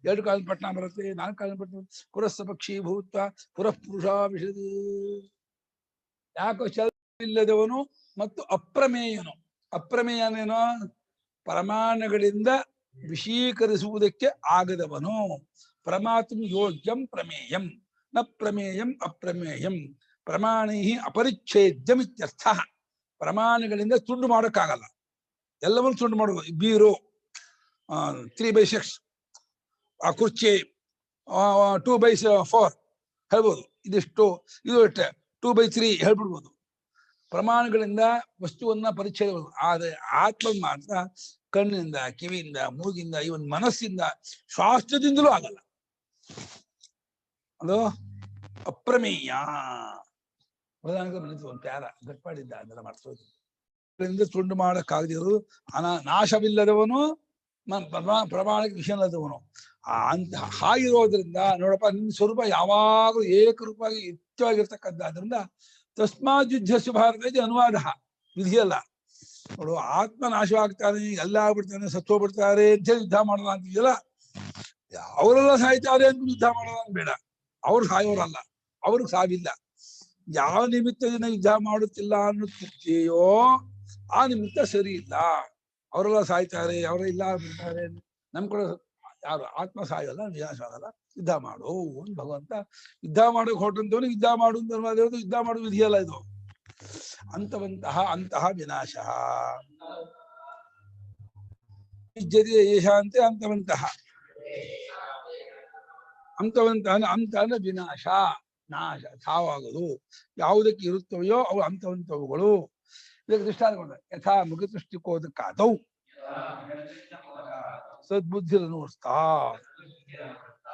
ಎರಡು ಕಾಲಿನ ಪಟ್ಟಣ ಬರುತ್ತೆ, 4 ಕಾಲಿನ ಪಟ್ಟಣ, ಪುರಸ್ಸ ಪಕ್ಷಿ ಭೂತ್ವ ಪುರಃಪುರುಷ ವಿಷದ. ಯಾಕೋ ಇಲ್ಲದವನು ಮತ್ತು ಅಪ್ರಮೇಯನು. ಅಪ್ರಮೇಯನೇನೋ ಪ್ರಮಾಣಗಳಿಂದ ವಿಷೀಕರಿಸುವುದಕ್ಕೆ ಆಗದವನು. ಪ್ರಮಾತೃ ಯೋಗ್ಯಂ ಪ್ರಮೇಯಂ ನ ಪ್ರಮೇಯಂ ಅಪ್ರಮೇಯಂ ಪ್ರಮಾಣೈ ಅಪರಿಚ್ಛೇದ್ಯಂ ಇತ್ಯರ್ಥ. ಪ್ರಮಾಣಗಳಿಂದ ತುಂಡು ಮಾಡೋಕ್ಕಾಗಲ್ಲ, ಎಲ್ಲವನ್ನೂ ತುಂಡು ಮಾಡಬಹುದು. ಬೀರು 3/6, ಆ ಕುರ್ಚಿ 2/4 ಹೇಳ್ಬೋದು, ಇದಿಷ್ಟು ಇದು 2/3 ಹೇಳ್ಬಿಡ್ಬೋದು. ಪ್ರಮಾಣಗಳಿಂದ ವಸ್ತುವನ್ನ ಪರಿಚಯ. ಆದರೆ ಆತ್ಮ ಮಾತ್ರ ಕಣ್ಣಿಂದ, ಕಿವಿಯಿಂದ, ಮೂಗಿಂದ, ಇವನ್ ಮನಸ್ಸಿಂದ, ಶಾಸ್ತ್ರದಿಂದಲೂ ಆಗಲ್ಲ. ಅದು ಅಪ್ರಮೇಯ. ಒಂದು ಪ್ಯಾರ ಗಟ್ಪಾಡಿದ್ದ ಅದೆಲ್ಲ ಮಾಡಿಸೋದು ತುಂಡು ಮಾಡಕ್ಕಾಗದಿರು. ನಾಶವಿಲ್ಲದವನು, ಪ್ರಮಾಣಕ್ಕೆ ವಿಷಯಲ್ಲದವನು. ಅಂತ ಹಾಗಿರೋದ್ರಿಂದ ನೋಡಪ್ಪ, ನಿನ್ನ ಸ್ವರೂಪ ಯಾವಾಗಲೂ ಏಕರೂಪವಾಗಿ ನಿತ್ಯವಾಗಿರ್ತಕ್ಕಂಥದ್ರಿಂದ ತಸ್ಮಾತ್ ಯುದ್ಧಸ್ಯ ಭಾರತ ಇದೆ ಅನುವಾದ, ವಿಧಿಯಲ್ಲ. ನೋಡು, ಆತ್ಮ ನಾಶವಾಗ್ತಾನೆ, ಎಲ್ಲ ಆಗ್ಬಿಡ್ತಾನೆ, ಸತ್ತೋಗ್ಬಿಡ್ತಾರೆ ಅಂತ ಹೇಳಿ ಯುದ್ಧ ಮಾಡೋಣ ಅಂತಿದೆಯಲ್ಲ, ಅವರೆಲ್ಲ ಸಾಯ್ತಾರೆ ಅಂತ ಯುದ್ಧ ಮಾಡೋಣ ಬೇಡ. ಅವ್ರು ಸಾಯೋರಲ್ಲ, ಅವ್ರಿಗೆ ಸಾವಿಲ್ಲ. ಯಾವ ನಿಮಿತ್ತದಿಂದ ಯುದ್ಧ ಮಾಡುತ್ತಿಲ್ಲ ಅನ್ನುತ್ತಿದೆಯೋ ಆ ನಿಮಿತ್ತ ಸರಿ ಇಲ್ಲ. ಅವರೆಲ್ಲ ಸಾಯ್ತಾರೆ, ಅವರೆಲ್ಲ ಇಲ್ಲ ಬಿಡ್ತಾರೆ, ನಮ್ ಕಡೆ ಯಾರು ಆತ್ಮ ಸಾಯಲ್ಲ, ವಿನಾಶ ಆಗಲ್ಲ, ಯುದ್ಧ ಮಾಡು ಅಂತ ಭಗವಂತ. ಯುದ್ಧ ಮಾಡೋಕೆ ಹೊರಟಂತವನು ಯುದ್ಧ ಮಾಡು ಅಂತ ಯುದ್ಧ ಮಾಡುವ ವಿಧಿಯಲ್ಲ ಇದು. ಅಂತಹ ವಿನಾಶ ಯಶಾಂತೆ ಅಂತವಂತಹ ಅಂದ್ರೆ ವಿನಾಶ, ನಾಶ, ಸಾವಾಗದು. ಯಾವುದಕ್ಕೆ ಇರುತ್ತವೆಯೋ ಅವು ಅಂತವಂತವುಗಳು. ಇದಕ್ಕೆ ದೃಷ್ಟಾಂತ ಯಥಾ ಮುಖದೃಷ್ಟಿಕೋದಕ್ಕಾದವು ಸದ್ಬುದ್ಧಿರನುವರ್ತಾ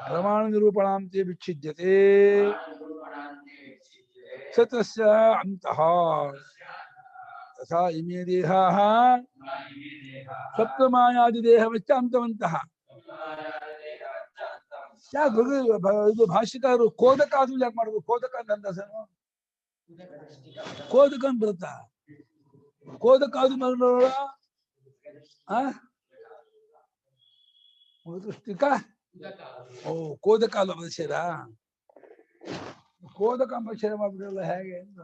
ಪ್ರಮಾಣ ನಿರೂಪಣಾಂತೆ ವಿಚ್ಛಿದ್ಯತೆ ಸತಸ್ಯ ಅಂತಃ ತಥಾ ಇಮೇ ದೇಹಾಃ ಸಪ್ತಮಾಯಾದಿ ದೇಹವಚ್ಚ ಅಂತವಂತಹ. ಯಾಕೆ ಇದು ಭಾಷ್ಯಕಾರರು ಕೋದಕ ಅದು ಯಾಕೆ ಮಾಡುದು? ಕೋದಕ ಅಂತ ಕೋದಕ ಅಂತ ಬರುತ್ತಾ? ಕೋದಕ ಅದು ನೋಡ ದೃಷ್ಟಿಕ. ಓ, ಕೋದಕ ಅಲ್ಲ ಮನುಷ್ಯರ, ಕೋದಕ ಮನುಷ್ಯರ ಮಾಡ್ಬಿಡಲ್ಲ ಹೇಗೆ ಅಂತ.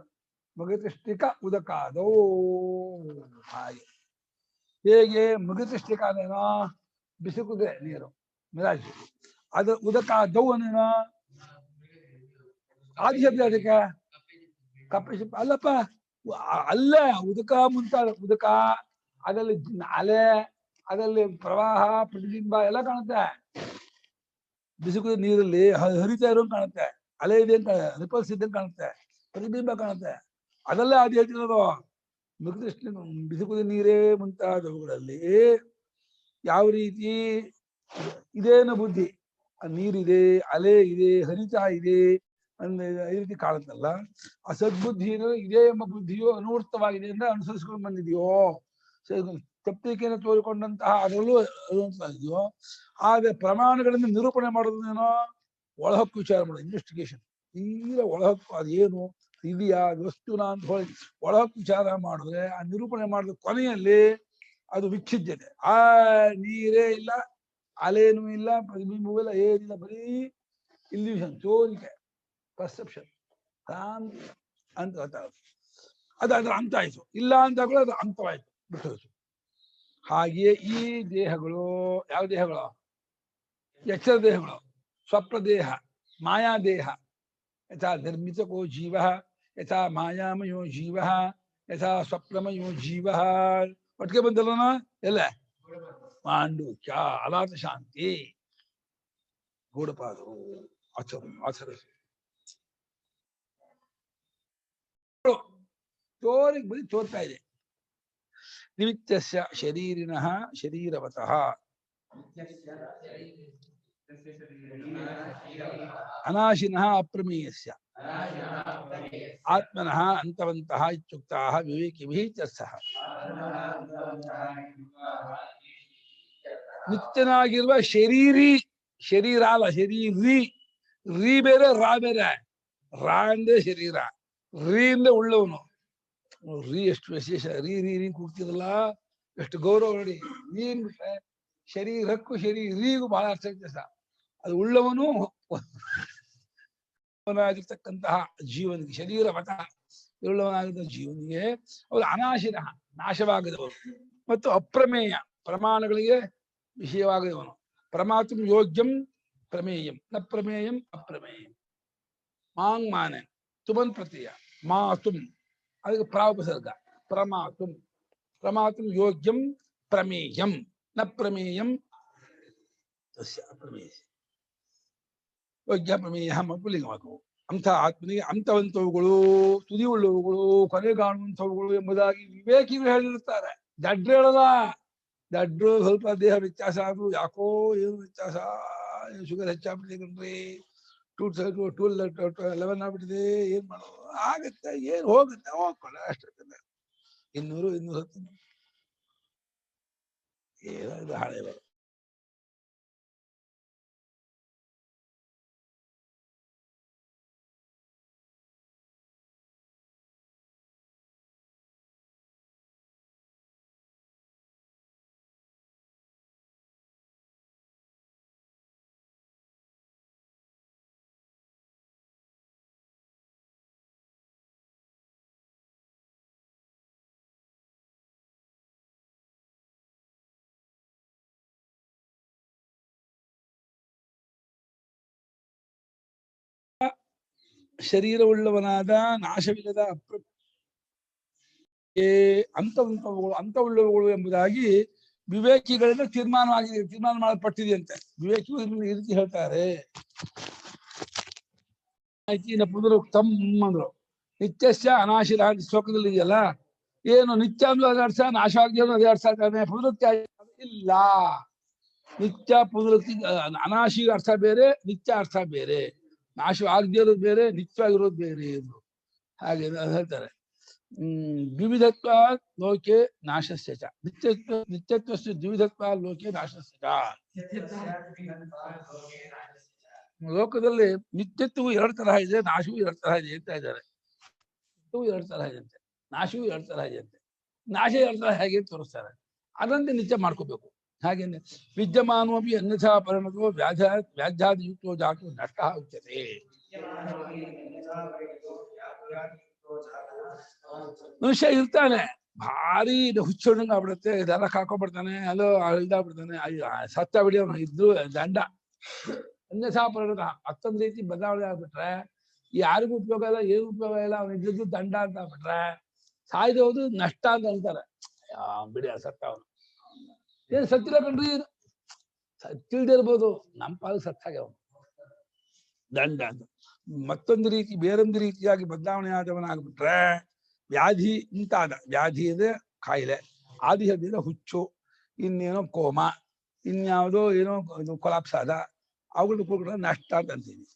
ಮೃಗತೃಷ್ಟಿಕ ಉದಕ ಅದೋ ಹಾಗೆ. ಹೇಗೆ ಮೃಗತೃಷ್ಟಿಕ ಅಂದೇನೋ ಬಿಸಿ ಕುದುರೆ ನೀರು ಮಿರಾಜು, ಅದು ಉದಕ ದೌ ಅಂದೇನೋ ಆದಿಶಬ್ದ. ಅದಕ್ಕೆ ಕಪ್ಪೆ ಶಬ್ದ ಅಲ್ಲಪ್ಪ, ಅಲ್ಲ ಉದಕ ಮುಂತಾದ ಉದಕ, ಅದರಲ್ಲಿ ಅಲೆ, ಅದರಲ್ಲಿ ಪ್ರವಾಹ, ಪ್ರತಿಬಿಂಬ ಎಲ್ಲ ಕಾಣುತ್ತೆ. ಬಿಸಿ ನೀರಲ್ಲಿ ಹರಿತಾ ಇರೋ ಕಾಣುತ್ತೆ, ಅಲೆ ಇದೆ ಅಂತ ರಿಪಲ್ಸ್ ಇದ್ದಂಗೆ ಕಾಣುತ್ತೆ, ಪ್ರತಿಬಿಂಬ ಕಾಣುತ್ತೆ. ಅದೆಲ್ಲ ಅದು ಹೇಳ್ತಿರೋದು. ಮೃಗದೃಷ್ಟಿ ಬಿಸಿ ನೀರೇ ಮುಂತಾದವುಗಳಲ್ಲಿ ಯಾವ ರೀತಿ ಇದೇನು ಬುದ್ಧಿ, ನೀರಿದೆ, ಅಲೆ ಇದೆ, ಹರಿತಾ ಇದೆ ಅಂದ್ರೆ ಈ ರೀತಿ ಕಾಣುತ್ತಲ್ಲ. ಅಸದ್ಬುದ್ಧಿ ಇದೆ ಎಂಬ ಬುದ್ಧಿಯೋ ಅನೂರ್ತವಾಗಿದೆ ಅಂದ್ರೆ ಅನುಸರಿಸ್ಕೊಂಡು ಬಂದಿದೆಯೋ, ತಪ್ಪಿಕೆಯನ್ನು ತೋರಿಕೊಂಡಂತಹ ಅದರಲ್ಲೂ ಇದೆಯೋ. ಆದ್ರೆ ಪ್ರಮಾಣಗಳಿಂದ ನಿರೂಪಣೆ ಮಾಡೋದೇನೋ ಒಳಹಕ್ಕು ವಿಚಾರ ಮಾಡೋದು, ಇನ್ವೆಸ್ಟಿಗೇಷನ್. ತೀರ ಒಳಹಕ್ಕು ಅದೇನು ಇದೆಯಾ ವಸ್ತುನ ಅಂತ ಹೇಳಿ ಒಳಹಕ್ಕು ವಿಚಾರ ಮಾಡಿದ್ರೆ ಆ ನಿರೂಪಣೆ ಮಾಡಿದ ಕೊನೆಯಲ್ಲಿ ಅದು ವಿಚ್ಛಿದ್ಯತೆ. ಆ ನೀರೇ ಇಲ್ಲ, ಅಲೇನೂ ಇಲ್ಲ, ಪ್ರತಿಬಿಂಬವೂ ಇಲ್ಲ, ಏನಿಲ್ಲ, ಬರೀ ಇಲ್ಯೂಷನ್, ತೋರಿಕೆ, ಪರ್ಸೆಪ್ಷನ್, ಕ್ರಾಂತಿ ಅಂತ ಅದು ಅದ್ರ ಅಂತ ಆಯ್ತು. ಇಲ್ಲ ಅಂತ ಕೂಡ ಅದು ಅಂತವಾಯ್ತು, ಬಿಟ್ಟು. ಹಾಗೆಯೇ ಈ ದೇಹಗಳು, ಯಾವ ದೇಹಗಳು? ಎಚ್ಚರ ದೇಹಗಳು, ಸ್ವಪ್ನ ದೇಹ, ಮಾಯಾ ದೇಹ. ಯಥಾ ನಿರ್ಮಿತಕೋ ಜೀವ, ಯಥಾ ಮಾಯಾಮಯೋ ಜೀವ, ಯಥಾ ಸ್ವಪ್ನಮಯೋ ಜೀವ. ಒಟ್ಟಿಗೆ ಬಂದಲ್ಲ ಎಲ್ಲ ಮಾಂಡೂಕ್ಯ, ಅಲಾತ ಶಾಂತಿ, ಗೂಢಪಾದರು, ಆಚರ ತೋರಿಗೆ ಬರೀ ತೋರ್ತಾ ಇದೆ. ನಿಮಿತ್ತಸ್ಯ ಶರೀರಿನಃ ಶರೀರವತಃ ಅನಾಶಿನಃ ಅಪ್ರಮೇಯಸ್ಯ ಆತ್ಮನಃ ಅಂತವಂತಃ ಇತ್ಯುಕ್ತಾಃ ವಿವೇಕಿಭಿಃ ಇತ್ಯರ್ಥಃ. ನಿತ್ಯನಾಗಿರುವ ಶರೀರಿ, ಶರೀರ ಅಲ್ಲ, ಶರೀರಿ. ರೀ ಬೇರೆ, ರಾ ಬೇರೆ. ರಾ ಅಂದ್ರೆ ಶರೀರ, ರೀ ಅಂದ್ರೆ ಉಳ್ಳವನು. ರೀ ಎಷ್ಟು ವಿಶೇಷ, ರೀ ರೀ ರೀ ಕೂಗ್ತಿರಲ್ಲ, ಎಷ್ಟು ಗೌರವ ನೋಡಿ. ನೀನ್ ಬಿಟ್ರೆ ಶರೀರಕ್ಕೂ ಶರೀರಿಗೂ ಬಹಳ ಅರ್ಥ ವ್ಯತ್ಯಾಸ. ಅದು ಉಳ್ಳವನು ಆಗಿರ್ತಕ್ಕಂತಹ ಜೀವನಿಗೆ, ಶರೀರವತ ಉಳ್ಳವನಾಗಿದ್ದ ಜೀವನಿಗೆ ಅವರು ಅನಾಶಿನ, ನಾಶವಾಗದವರು, ಮತ್ತು ಅಪ್ರಮೇಯ, ಪ್ರಮಾಣಗಳಿಗೆ ವಿಷಯವಾಗದವನು. ಪ್ರಮಾತುಂ ಯೋಗ್ಯಂ ಪ್ರಮೇಯಂ, ನ ಪ್ರಮೇಯಂ ಅಪ್ರಮೇಯಂ. ಮಾಂಗ್ ಮಾನೆ ತುಮನ್ ಪ್ರತ್ಯಯ, ಮಾತುಂ ಅದಕ್ಕೆ ಪ್ರಾವುಪಸರ್ಗ, ಪ್ರಮಾತುಂ. ಪ್ರಮಾತುಂ ಯೋಗ್ಯಂ ಪ್ರಮೇಯಂ, ನ ಪ್ರಮೇಯಂ ತಸ್ಯ ಅಪ್ರಮೇಯ. ಯೋಗ್ಯ ಪ್ರಮೇಯ ಮಕ್ಕಳಿಗೆ ಅಂಥ ಆತ್ಮನಿಗೆ ಅಂತವಂತವುಗಳು, ತುದಿ ಉಳ್ಳವುಗಳು, ಕೊನೆ ಕಾಣುವಂಥವುಗಳು ಎಂಬುದಾಗಿ ವಿವೇಕಿಗಳು ಹೇಳಿರುತ್ತಾರೆ. ದಡ್ರು ಹೇಳಲ್ಲ. ದಡ್ರು ಸ್ವಲ್ಪ ದೇಹ ವ್ಯತ್ಯಾಸ ಆದ್ರೂ ಯಾಕೋ ಏನು ವ್ಯತ್ಯಾಸ, ಶುಗರ್ ಹೆಚ್ಚಾಗ್ಬಿಟ್ಟಿದೆ, 211 ಆಗ್ಬಿಟ್ಟಿದೆ, ಏನ್ ಮಾಡೋದು, ಆಗತ್ತೆ, ಏನ್ ಹೋಗುತ್ತೆ, ಹೋಗ್ಕೊಳ್ಳ ಅಷ್ಟೇ. 200 210 ಏನೋ ಇದು ಹಳೆ ಬರ. ಶರೀರವುಳ್ಳವನಾದ ನಾಶವಿಲ್ಲದ ಅಂತವಂತವುಗಳು, ಅಂತವುಳ್ಳವುಗಳು ಎಂಬುದಾಗಿ ವಿವೇಕಿಗಳಿಂದ ತೀರ್ಮಾನ ಮಾಡಲ್ಪಟ್ಟಿದೆಯಂತೆ. ವಿವೇಕಿಗಳು ಈ ರೀತಿ ಹೇಳ್ತಾರೆ. ಪುನರುಕ್ತಂ ಅಂದ್ರು. ನಿತ್ಯಸ್ಯ ಅನಾಶಿರ ಶ್ಲೋಕದಲ್ಲಿ ಇದೆಯಲ್ಲ, ಏನು ನಿತ್ಯ ಅಂದ್ರೆ ಅದೇ ಅರ್ಥ, ನಾಶವಾಗ್ಯೂ ಅದೇ ಅರ್ಥ ಆಗ್ತಾನೆ. ಪುನರುಕ್ತಿ ಇಲ್ಲ. ನಿತ್ಯ ಪುನರುಕ್ತಿ, ಅನಾಶಿ ಅರ್ಥ ಬೇರೆ, ನಿತ್ಯ ಅರ್ಥ ಬೇರೆ. ನಾಶವಾಗದಿರೋದು ಬೇರೆ, ನಿತ್ಯವಾಗಿರೋದು ಬೇರೆ ಎಂದು ಹಾಗೆ ಹೇಳ್ತಾರೆ. ದ್ವಿವಿಧತ್ವ ಲೋಕೆ ನಾಶಸ್ಯ ಚ, ನಿತ್ಯತ್ವಸ್ಯ ದ್ವಿವಿಧತ್ವ ಲೋಕೆ ನಾಶಸ್ಯ ಚ. ಲೋಕದಲ್ಲಿ ನಿತ್ಯತ್ವವು 2 ತರಹ ಇದೆ, ನಾಶವೂ 2 ತರಹ ಇದೆ ಅಂತ ಇದ್ದಾರೆ. ನಿತ್ಯವೂ 2 ತರಹ ಇದೆ ಅಂತೆ, ನಾಶವೂ 2 ತರಹ ಇದೆ ಅಂತೆ. ನಾಶ 2 ತರಹ ಹೇಗೆ ತೋರಿಸ್ತಾರೆ. ಅದಂತೆ ನಿತ್ಯ ಮಾಡ್ಕೋಬೇಕು. ಹಾಗೇನೆ ವಿದ್ಯಮಾನೋಪಿ ಅನ್ಯಥಾ ಪರಿಣತೋ ವ್ಯಾಧ್ಯಾದಿಯುಕ್ತೋ ಜಾತು ನಷ್ಟ ಉಚ್ಯತೆ. ಮನುಷ್ಯ ಇರ್ತಾನೆ, ಭಾರಿ ಹುಚ್ಚೊಂಡಂಗ ಆಗ್ಬಿಡುತ್ತೆ, ಇದೆಲ್ಲ ಹಾಕೊಂಡ್ಬಿಡ್ತಾನೆ, ಅಲ್ಲೋ ಇದಾಗ್ಬಿಡ್ತಾನೆ, ಸತ್ತ ಬಿಡಿ ಇದ್ರು ದಂಡ. ಅನ್ಯಥಾ ಪರಿಣತ ಮತ್ತೊಂದು ರೀತಿ ಬದಲಾವಣೆ ಆಗ್ಬಿಟ್ರೆ ಯಾರಿಗೂ ಉಪಯೋಗ ಇಲ್ಲ, ಏನು ಉಪಯೋಗ ಇಲ್ಲ, ಅವನ ಇದ್ದು ದಂಡ ಅಂತ ಆಗ್ಬಿಟ್ರೆ ಸಾಯ್ದೋದು ನಷ್ಟ ಅಂತ ಅಂತಾರೆ. ಬಿಡಿ ಸತ್ತ ಅವನು ಏನ್ ಸತ್ತಿಲ್ಲ ಕಣ್ರಿ, ತಿಳಿದಿರ್ಬೋದು, ನಮ್ಮ ಪಾಲು ಸತ್ತಾಗ ಅವನು ದಂಡ ಅಂತ. ಮತ್ತೊಂದು ರೀತಿ ಬೇರೊಂದು ರೀತಿಯಾಗಿ ಬದಲಾವಣೆ ಆದವನಾಗ್ಬಿಟ್ರೆ ವ್ಯಾಧಿ ಇಂತಾದ, ವ್ಯಾಧಿ ಅಂದ್ರೆ ಕಾಯಿಲೆ, ಆದಿ ಹದ್ದಿದ ಹುಚ್ಚು, ಇನ್ನೇನೋ ಕೋಮ, ಇನ್ಯಾವುದೋ ಏನೋ ಕೊಲಾಪ್ಸ್ ಆದ, ಅವುಗಳನ್ನ ಕೂಡ ನಷ್ಟ ಅಂತ ಅಂತೀನಿ.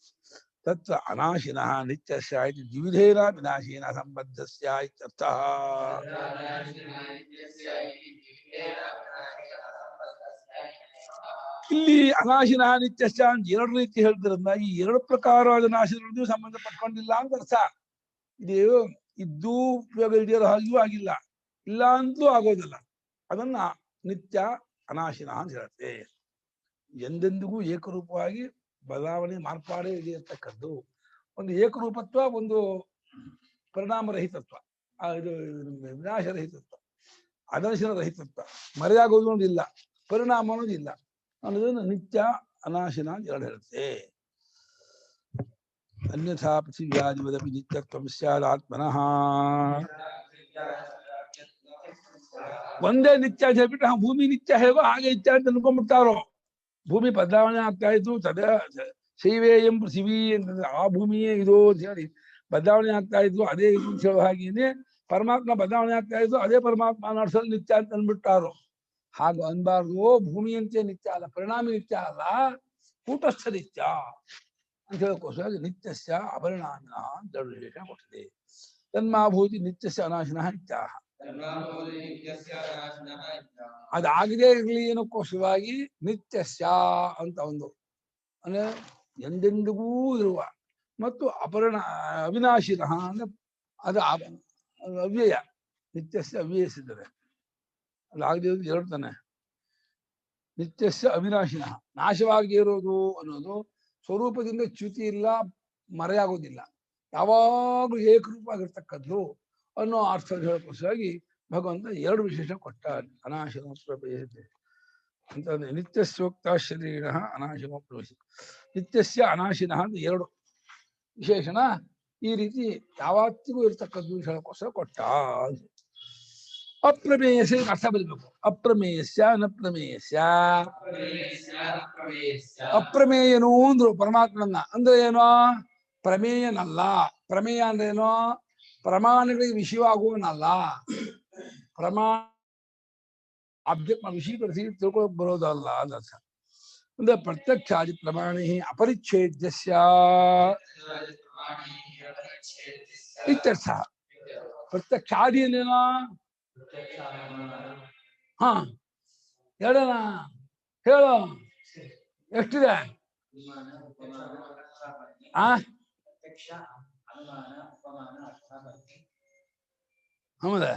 ತತ್ರ ಅನಾಶಿನಃ ನಿತ್ಯಸ್ಯ ಇತಿ ದ್ವಿಧೇನ ವಿನಾಶೇನ ಸಂಬದ್ಧಸ್ಯ ಇತ್ಯರ್ಥಃ. ಇಲ್ಲಿ ಅನಾಶಿನಃ ನಿತ್ಯಸ್ಯ ಅಂತ ಎರಡು ರೀತಿ ಹೇಳಿದ್ರಿಂದ ಈ ಎರಡು ಪ್ರಕಾರವಾದ ನಾಶಗಳು ಸಂಬಂಧ ಪಟ್ಕೊಂಡಿಲ್ಲ ಅಂತ ಅರ್ಥ. ಇದು ಇದ್ದೂ ಉಪಯೋಗ ಇಲ್ದಿರೋ ಹಾಗೆಯೂ ಆಗಿಲ್ಲ, ಇಲ್ಲ ಅಂತಲೂ ಆಗೋದಿಲ್ಲ. ಅದನ್ನ ನಿತ್ಯ ಅನಾಶಿನಃ ಅಂತ ಹೇಳುತ್ತೆ. ಎಂದೆಂದಿಗೂ ಏಕರೂಪವಾಗಿ ಬದಲಾವಣೆ ಮಾರ್ಪಾಡೇ ಇದೆ ಇರ್ತಕ್ಕದ್ದು. ಒಂದು ಏಕರೂಪತ್ವ, ಒಂದು ಪರಿಣಾಮರಹಿತತ್ವ, ಇದು ವಿನಾಶರಹಿತತ್ವ, ಅನಾಶನ ರಹಿತತ್ವ, ಮರೆಯಾಗೋದು ಅನ್ನೋದಿಲ್ಲ, ಪರಿಣಾಮ ಅನ್ನೋದಿಲ್ಲ ಅನ್ನೋದನ್ನು ನಿತ್ಯ ಅನಾಶಿನ ಅಂತ ಎರಡು ಹೇಳುತ್ತೆ. ಅನ್ಯಥಾ ಪೃಥಿವ್ಯಾದಿವದಪಿ ನಿತ್ಯತ್ವಂ ಸ್ಯಾದಾತ್ಮನಃ. ಒಂದೇ ನಿತ್ಯ ಅಂತ ಹೇಳ್ಬಿಟ್ಟು ಭೂಮಿ ನಿತ್ಯ ಹೇಗೋ ಹಾಗೆ ನಿತ್ಯ ಅಂತ ಅನ್ಕೊಂಡ್ಬಿಡ್ತಾರೋ. ಭೂಮಿ ಬದಲಾವಣೆ ಆಗ್ತಾ ಇತ್ತು, ಶೈವೇಯಂ ಪೃಥಿವೀ ಅಂತಂದ್ರೆ ಆ ಭೂಮಿಯೇ ಇದು ಅಂತ ಹೇಳಿ ಬದಲಾವಣೆ ಆಗ್ತಾ ಇದ್ರು, ಅದೇ ಇದು ಅಂತ ಹೇಳೋ ಹಾಗೇನೆ ಪರಮಾತ್ಮ ಬದಲಾವಣೆ ಆಗ್ತಾ ಇದ್ರು, ಅದೇ ಪರಮಾತ್ಮ ನಡ್ಸಲ್ ನಿತ್ಯ ಅಂತ ಅಂದ್ಬಿಟ್ಟಾರು. ಹಾಗೆ ಅನ್ಬಾರ್ದು. ಭೂಮಿಯಂತೆ ನಿತ್ಯ ಅಲ್ಲ, ಪರಿಣಾಮಿ ನಿತ್ಯ ಅಲ್ಲ, ಕೂಟಸ್ಥ ನಿತ್ಯ ಅಂತ ಹೇಳೋಕ್ಕೋಸ್ಕರ ನಿತ್ಯಸ್ಯ ಅಪರಿಣಾಮಿನ ಅಂತ ವಿಶೇಷ ಕೊಟ್ಟಿದೆ. ತನ್ಮಾಭೂತಿ ನಿತ್ಯಸ್ಯ ಅನಾಶಿನಃ ನಿತ್ಯಾಹ. ಅದಾಗದೇ ಇರಲಿ ಏನಕ್ಕೋಸ್ಕರವಾಗಿ ನಿತ್ಯಸ್ಯ ಅಂತ ಒಂದು ಅಂದ್ರೆ ಎಂದೆಂದಿಗೂ ಇರುವ ಮತ್ತು ಅವಿನಾಶಿನಃ ಅಂದ್ರೆ ಅದು ಅವ್ಯಯ. ನಿತ್ಯಸ್ಯ ಅವ್ಯಯ ಸಿದ್ಧತೆ ಅದಾಗದೇ ಇರೋದು ಎರಡು ತಾನೆ. ನಿತ್ಯಸ್ಯ ಅವಿನಾಶಿನಃ ನಾಶವಾಗಿ ಇರೋದು ಅನ್ನೋದು ಸ್ವರೂಪದಿಂದ ಚ್ಯುತಿ ಇಲ್ಲ, ಮರೆಯಾಗೋದಿಲ್ಲ, ಯಾವಾಗಲೂ ಏಕರೂಪವಾಗಿರ್ತಕ್ಕದ್ದು ಅನ್ನೋ ಅರ್ಥ ಹೇಳೋಕ್ಕೋಸ್ಕರವಾಗಿ ಭಗವಂತ ಎರಡು ವಿಶೇಷ ಕೊಟ್ಟ. ಅನಾಶಿನೋ ಪ್ರವೇಶತೆ ಅಂತ ನಿತ್ಯಸ್ಯೋಕ್ತ ಶರೀರ ಅನಾಶಿನೋ ಪ್ರವೇಶ, ನಿತ್ಯಸ್ಯ ಅನಾಶಿನಃ ಅಂತ ಎರಡು ವಿಶೇಷಣ ಈ ರೀತಿ ಯಾವತ್ತಿಗೂ ಇರ್ತಕ್ಕದ್ದು ಹೇಳೋಕ್ಕೋಸ್ಕರ ಕೊಟ್ಟ. ಅಪ್ರಮೇಯಸ್ಯ ಅರ್ಥ ಬರಬೇಕು. ಅಪ್ರಮೇಯಸ್ಯ ನ ಪ್ರಮೇಯಸ್ಯ. ಅಪ್ರಮೇಯನು ಅಂದ್ರು ಪರಮಾತ್ಮನ. ಅಂದ್ರೆ ಏನೋ ಪ್ರಮೇಯನಲ್ಲ. ಪ್ರಮೇಯ ಅಂದ್ರೆ ಏನೋ ಪ್ರಮಾಣಗಳಿಗೆ ವಿಷಯವಾಗುವನಲ್ಲ. ಪ್ರಮಾಣ ಆಬ್ಜೆಕ್ಟ್ ವಿಷಯಪಡಿಸಿ ತಿಳ್ಕೊಳಕ್ ಬರೋದಲ್ಲ ಅಂತ ಅರ್ಥ. ಅಂದ್ರೆ ಪ್ರತ್ಯಕ್ಷಾದಿ ಪ್ರಮಾಣಿ ಅಪರಿಚ್ಛೇದ್ಯಸ್ಯ ಇತ್ಯರ್ಥ. ಪ್ರತ್ಯಕ್ಷಾದಿ ಅಂದ್ರೇನೋ ಹಾ ಹೇಳೋಣ, ಹೇಳು ಎಷ್ಟಿದೆ? ಆಮೇಲೆ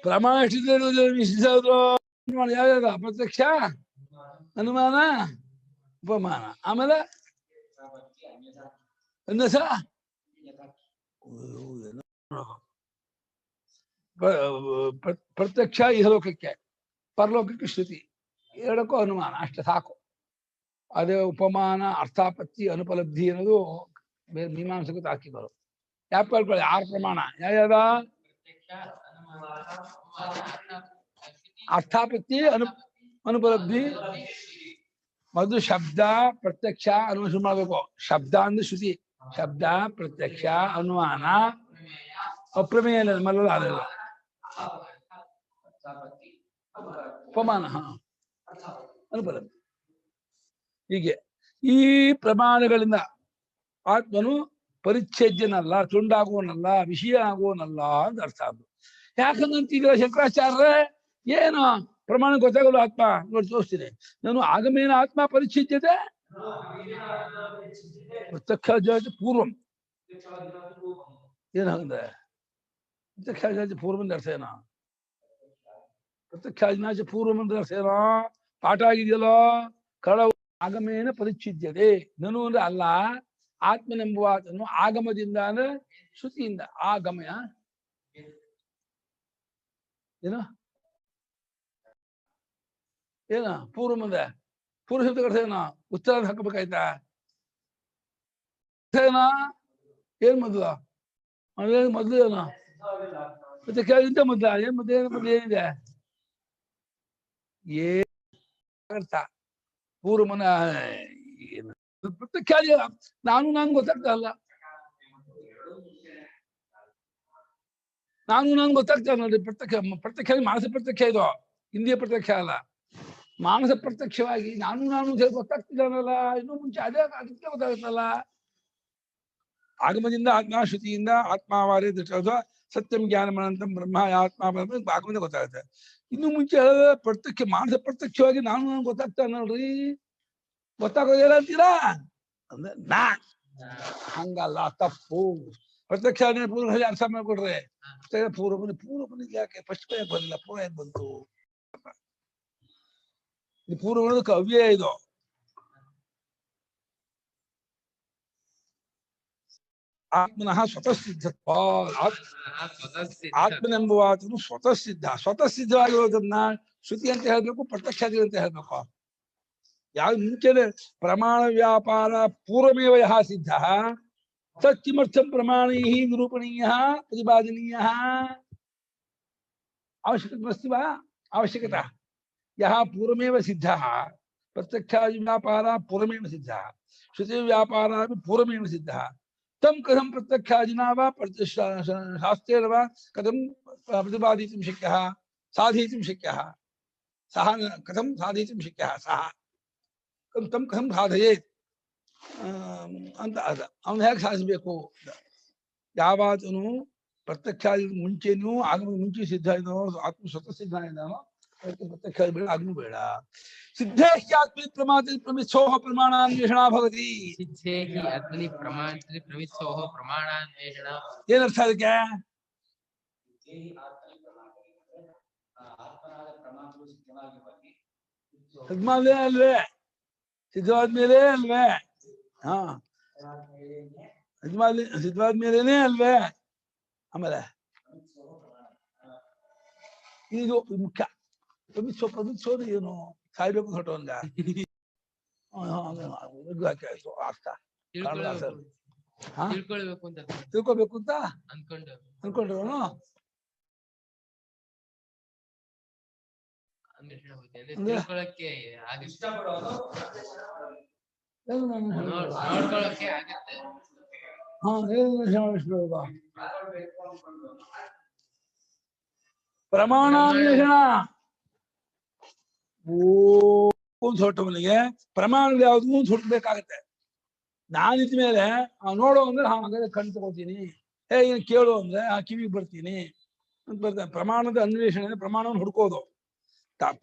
ಪ್ರಮಾಣ ಎಷ್ಟಿದೆ? ಯಾವ್ಯಾವ? ಪ್ರತ್ಯಕ್ಷ, ಅನುಮಾನ, ಉಪಮಾನ. ಆಮೇಲೆ ಅನ್ಯಸ ಪ್ರತ್ಯಕ್ಷ ಇಹಲೋಕಕ್ಕೆ, ಪರಲೋಕಕ್ಕೆ ಶ್ರುತಿ, ಎರಡಕ್ಕೂ ಅನುಮಾನ, ಅಷ್ಟೇ ಸಾಕು. ಅದೇ ಉಪಮಾನ, ಅರ್ಥಾಪತ್ತಿ, ಅನುಪಲಬ್ಧಿ ಅನ್ನೋದು ಮೀಮಾಂಸಕ ತಾಕಿ ಬರು. ಯಾಕೆ ಹೇಳ್ಕೊಳ್ಳಿ 6 ಪ್ರಮಾಣ ಯಾವ್ಯಾವ? ಅರ್ಥಾಪತ್ತಿ, ಅನುಪಲಬ್ಧಿ. ಮೊದಲು ಶಬ್ದ ಪ್ರತ್ಯಕ್ಷ ಅನುಮಾನ ಮಾಡ್ಬೇಕು. ಶಬ್ದ ಅಂದ್ರೆ ಶ್ರುತಿ, ಶಬ್ದ ಪ್ರತ್ಯಕ್ಷ ಅನುಮಾನ ಅಪ್ರಮೇಯ ಮಲ್ಲ ಅದಲ್ಲ ಉಪಮಾನ ಅನುಪಲಬ್ಧಿ. ಹೀಗೆ ಈ ಪ್ರಮಾಣಗಳಿಂದ ಆತ್ಮನು ಪರಿಚ್ಛೇದ್ಯನಲ್ಲ, ತುಂಡಾಗುವನಲ್ಲ, ವಿಷಯ ಆಗುವನಲ್ಲ ಅಂತ ಅರ್ಥ. ಅದು ಯಾಕಂದಂತೀಗ ಶಂಕರಾಚಾರ್ಯ ಏನು ಪ್ರಮಾಣ ಗೊತ್ತಾಗಲ್ಲ ಆತ್ಮ ನೋಡಿ ತೋರಿಸ್ತೀನಿ ನಾನು. ಆಗಮೇನ ಆತ್ಮ ಪರಿಚ್ಛೇದ್ಯತೆ ಪ್ರತ್ಯಕ್ಷ ಪೂರ್ವಂ ಏನಾಗುತ್ತೆ? ಪ್ರತ್ಯಕ್ಷ ಪೂರ್ವಂ ಅರ್ಥ ಏನೋ? ಪ್ರತ್ಯಕ್ಷ ಪೂರ್ವಂ ಅಂದ್ರೆ ಅರ್ಥ ಏನೋ? ಪಾಠ ಆಗಿದೆಯಲ್ಲೋ ಕಳ. ಆಗಮೇನ ಪರಿಚ್ಛಿದ್ಯತೆ ನನು ಅಂದ್ರೆ ಅಲ್ಲ, ಆತ್ಮನೆಂಬುವ ಆತನು ಆಗಮದಿಂದ ಅಂದ್ರೆ ಶ್ರುತಿಯಿಂದ. ಆಗಮಯ ಏನು ಏನ ಪೂರ್ವ ಮುಂದೆ ಪೂರ್ವ ಶಬ್ದ ಅರ್ಥ ಏನೋ? ಉತ್ತರ ಹಾಕಬೇಕಾಯ್ತಾ? ಏನೋ ಏನ್ ಮೊದ್ಲು ಮೊದ್ಲು ಏನೋ ಮತ್ತೆ ಕೇಳಿಂತ ಮೊದ್ಲ ಏನ್ ಮೊದ್ಲು ಏನ್ ಮೊದ್ಲು ಏನಿದೆ? ಏರ್ಥ ಪೂರ್ವ ಮನ ಪ್ರತ್ಯಕ್ಷ ನಾನು ಗೊತ್ತಾಗ್ತಾ ಅಲ್ಲ. ನಾನು ಗೊತ್ತಾಗ್ತಾ ನೋಡ್ರಿ. ಪ್ರತ್ಯಕ್ಷ ಮಾನಸ ಪ್ರತ್ಯಕ್ಷ ಇದು, ಇಂದ್ರಿಯ ಪ್ರತ್ಯಕ್ಷ ಅಲ್ಲ. ಮಾನಸ ಪ್ರತ್ಯಕ್ಷವಾಗಿ ನಾನು ಗೊತ್ತಾಗ್ತಿದ್ದಾನಲ್ಲ, ಇನ್ನೂ ಮುಂಚೆ ಅದೇ ಅದಕ್ಕೆ ಗೊತ್ತಾಗುತ್ತಲ್ಲ. ಆಗಮದಿಂದ ಆತ್ಮ, ಶ್ರುತಿಯಿಂದ ಆತ್ಮಾವಾರೇ ದೃಷ್ಟ ಸತ್ಯಂ ಜ್ಞಾನಮನಂತಂ ಬ್ರಹ್ಮ ಆತ್ಮ ಆಗಮದಿಂದ ಗೊತ್ತಾಗುತ್ತೆ. ಇನ್ನು ಮುಂಚೆ ಪ್ರತ್ಯಕ್ಷ ಮಾನಸ ಪ್ರತ್ಯಕ್ಷವಾಗಿ ನಾನು ಗೊತ್ತಾಗ್ತಾನಲ್ರಿ, ಗೊತ್ತಾಗೋದಿಲ್ಲ ಅಂತೀರಾ ಅಂದ್ರೆ ನಾ ಹಂಗಲ್ಲ, ತಪ್ಪು. ಪ್ರತ್ಯಕ್ಷ ಪೂರ್ವ ಅರ್ಥ ಮಾಡ್ಕೊಡ್ರೆ ಪೂರ್ವ ಯಾಕೆ ಫಸ್ಟ್ ಯಾಕೆ ಬಂದಿಲ್ಲ, ಪೂರ್ವ ಯಾಕೆ ಬಂತು? ಈ ಪೂರ್ವ ಅವ್ಯಯ ಇದು. ಆತ್ಮನಃ ಸ್ವತಃ ಸಿದ್ಧತ್ವ. ಆತ್ಮನೆಂಬುವ ಆತನು ಸ್ವತಃ ಸಿದ್ಧ. ಸ್ವತಃ ಸಿದ್ಧವಾಗಿರೋದನ್ನ ಶ್ರುತಿ ಅಂತ ಹೇಳ್ಬೇಕು, ಪ್ರತ್ಯಕ್ಷಾದಿ ಅಂತ ಹೇಳ್ಬೇಕು. ಯಾವ ಮುಂಚೆನೆ ಪ್ರಮಾಣ ವ್ಯಾಪಾರ ಪೂರ್ವಮೇವ ಯಹ ಸಿದ್ಧ ತತ್ಕಿಮರ್ಥಂ ಪ್ರಮಾಣೈ ನಿರೂಪಣೀಯ ಪ್ರತಿಪಾದನೀಯ ಅವಶ್ಯಕತೆ ಅವಶ್ಯಕತಾ ಯಹ ಪೂರ್ವಮೇವ ಸಿದ್ಧ ಪ್ರತ್ಯಕ್ಷಾದಿ ವ್ಯಾಪಾರ ಪೂರ್ವಮೇವ ಸಿದ್ಧ ಶ್ರುತಿ ವ್ಯಾಪಾರ ಪೂರ್ವಮೇವ ಸಿದ್ಧ ತಂ ಕಥಂ ಪ್ರತ್ಯಕ್ಷಾದಿನಾ ವಾ ಶಾಸ್ತ್ರೇಣ ವಾ ಕಥಂ प्रतिपादितुं शक्यः साधयितुं शक्यः सः कथं साधयितुं शक्यः सः तम कथं साधयेत् ಅಂತ ಅದ ಅವನು ಹೇಗೆ ಸಾಧಿಸಬೇಕು? ಯಾವಾತನು ಪ್ರತ್ಯಕ್ಷಾದಿ ಮುಂಚೆನೂ ಆಗಮ ಮುಂಚೆ ಸಿದ್ಧ ಇದ್ದಾನೋ, ಆತ್ಮ ಸ್ವತಃ ಸಿದ್ಧ ಇದ್ದಾನೋ ಅದಕ್ಕೆ ಪ್ರತ್ಯಕ್ಷಾದಿ ಬೇಡ, ಆಗಮೂ ಬೇಡ. ಸಿದ್ಧೇಹ್ಯಾತ್ಮನಿ ಪ್ರಮಾತ್ರಿ ಪ್ರಮಿತ್ಸೋಹ ಪ್ರಮಾಣಾನ್ವೇಷಣಾ ಭವತಿ. ಸಿದ್ಧೇಹಿ ಆತ್ಮನಿ ಪ್ರಮಾತ್ರಿ ಪ್ರಮಿತ್ಸೋಹ ಪ್ರಮಾಣಾನ್ವೇಷಣ. ಏನರ್ಥ ಅದಕ್ಕೆ? ಸಿದ್ಧವಾದ್ಮೇಲೆ ಅಲ್ವೇ? ಸಿದ್ಧವಾದ್ಮೇಲೆ ಅಲ್ವೇ? ಹಾ, ಸಿದ್ಧವಾದ್ಮೇಲೆನೇ ಅಲ್ವೇ? ಆಮೇಲೆ ಇದು ಮುಖ್ಯ. ಪ್ರಮಿಸೋದು ಏನು? ಸಾಯ್ಬೇಕು ಹೊಟ್ಟವಂಗ ಅರ್ಥ ತಿಳ್ಕೊಬೇಕು ಅಂತ ಅನ್ಕೊಂಡ್ರು. ಪ್ರಮಾಣಾನ್ವೇಷಣ ಹೊರಟವನಿಗೆ ಪ್ರಮಾಣಗಳು ಯಾವ್ದು ಅಂತ ಹುಡುಕ್ಬೇಕಾಗತ್ತೆ. ನಾನಿದ ಮೇಲೆ ನೋಡು ಅಂದ್ರೆ ಹಾಗಾದ್ರೆ ಕಣ್ ತಗೋತೀನಿ, ಏನ್ ಕೇಳು ಅಂದ್ರೆ ಕಿವಿಗೆ ಬರ್ತೀನಿ ಅಂತ ಬರ್ತಾನೆ. ಪ್ರಮಾಣದ ಅನ್ವೇಷಣೆ ಪ್ರಮಾಣವನ್ನು ಹುಡ್ಕೋದು.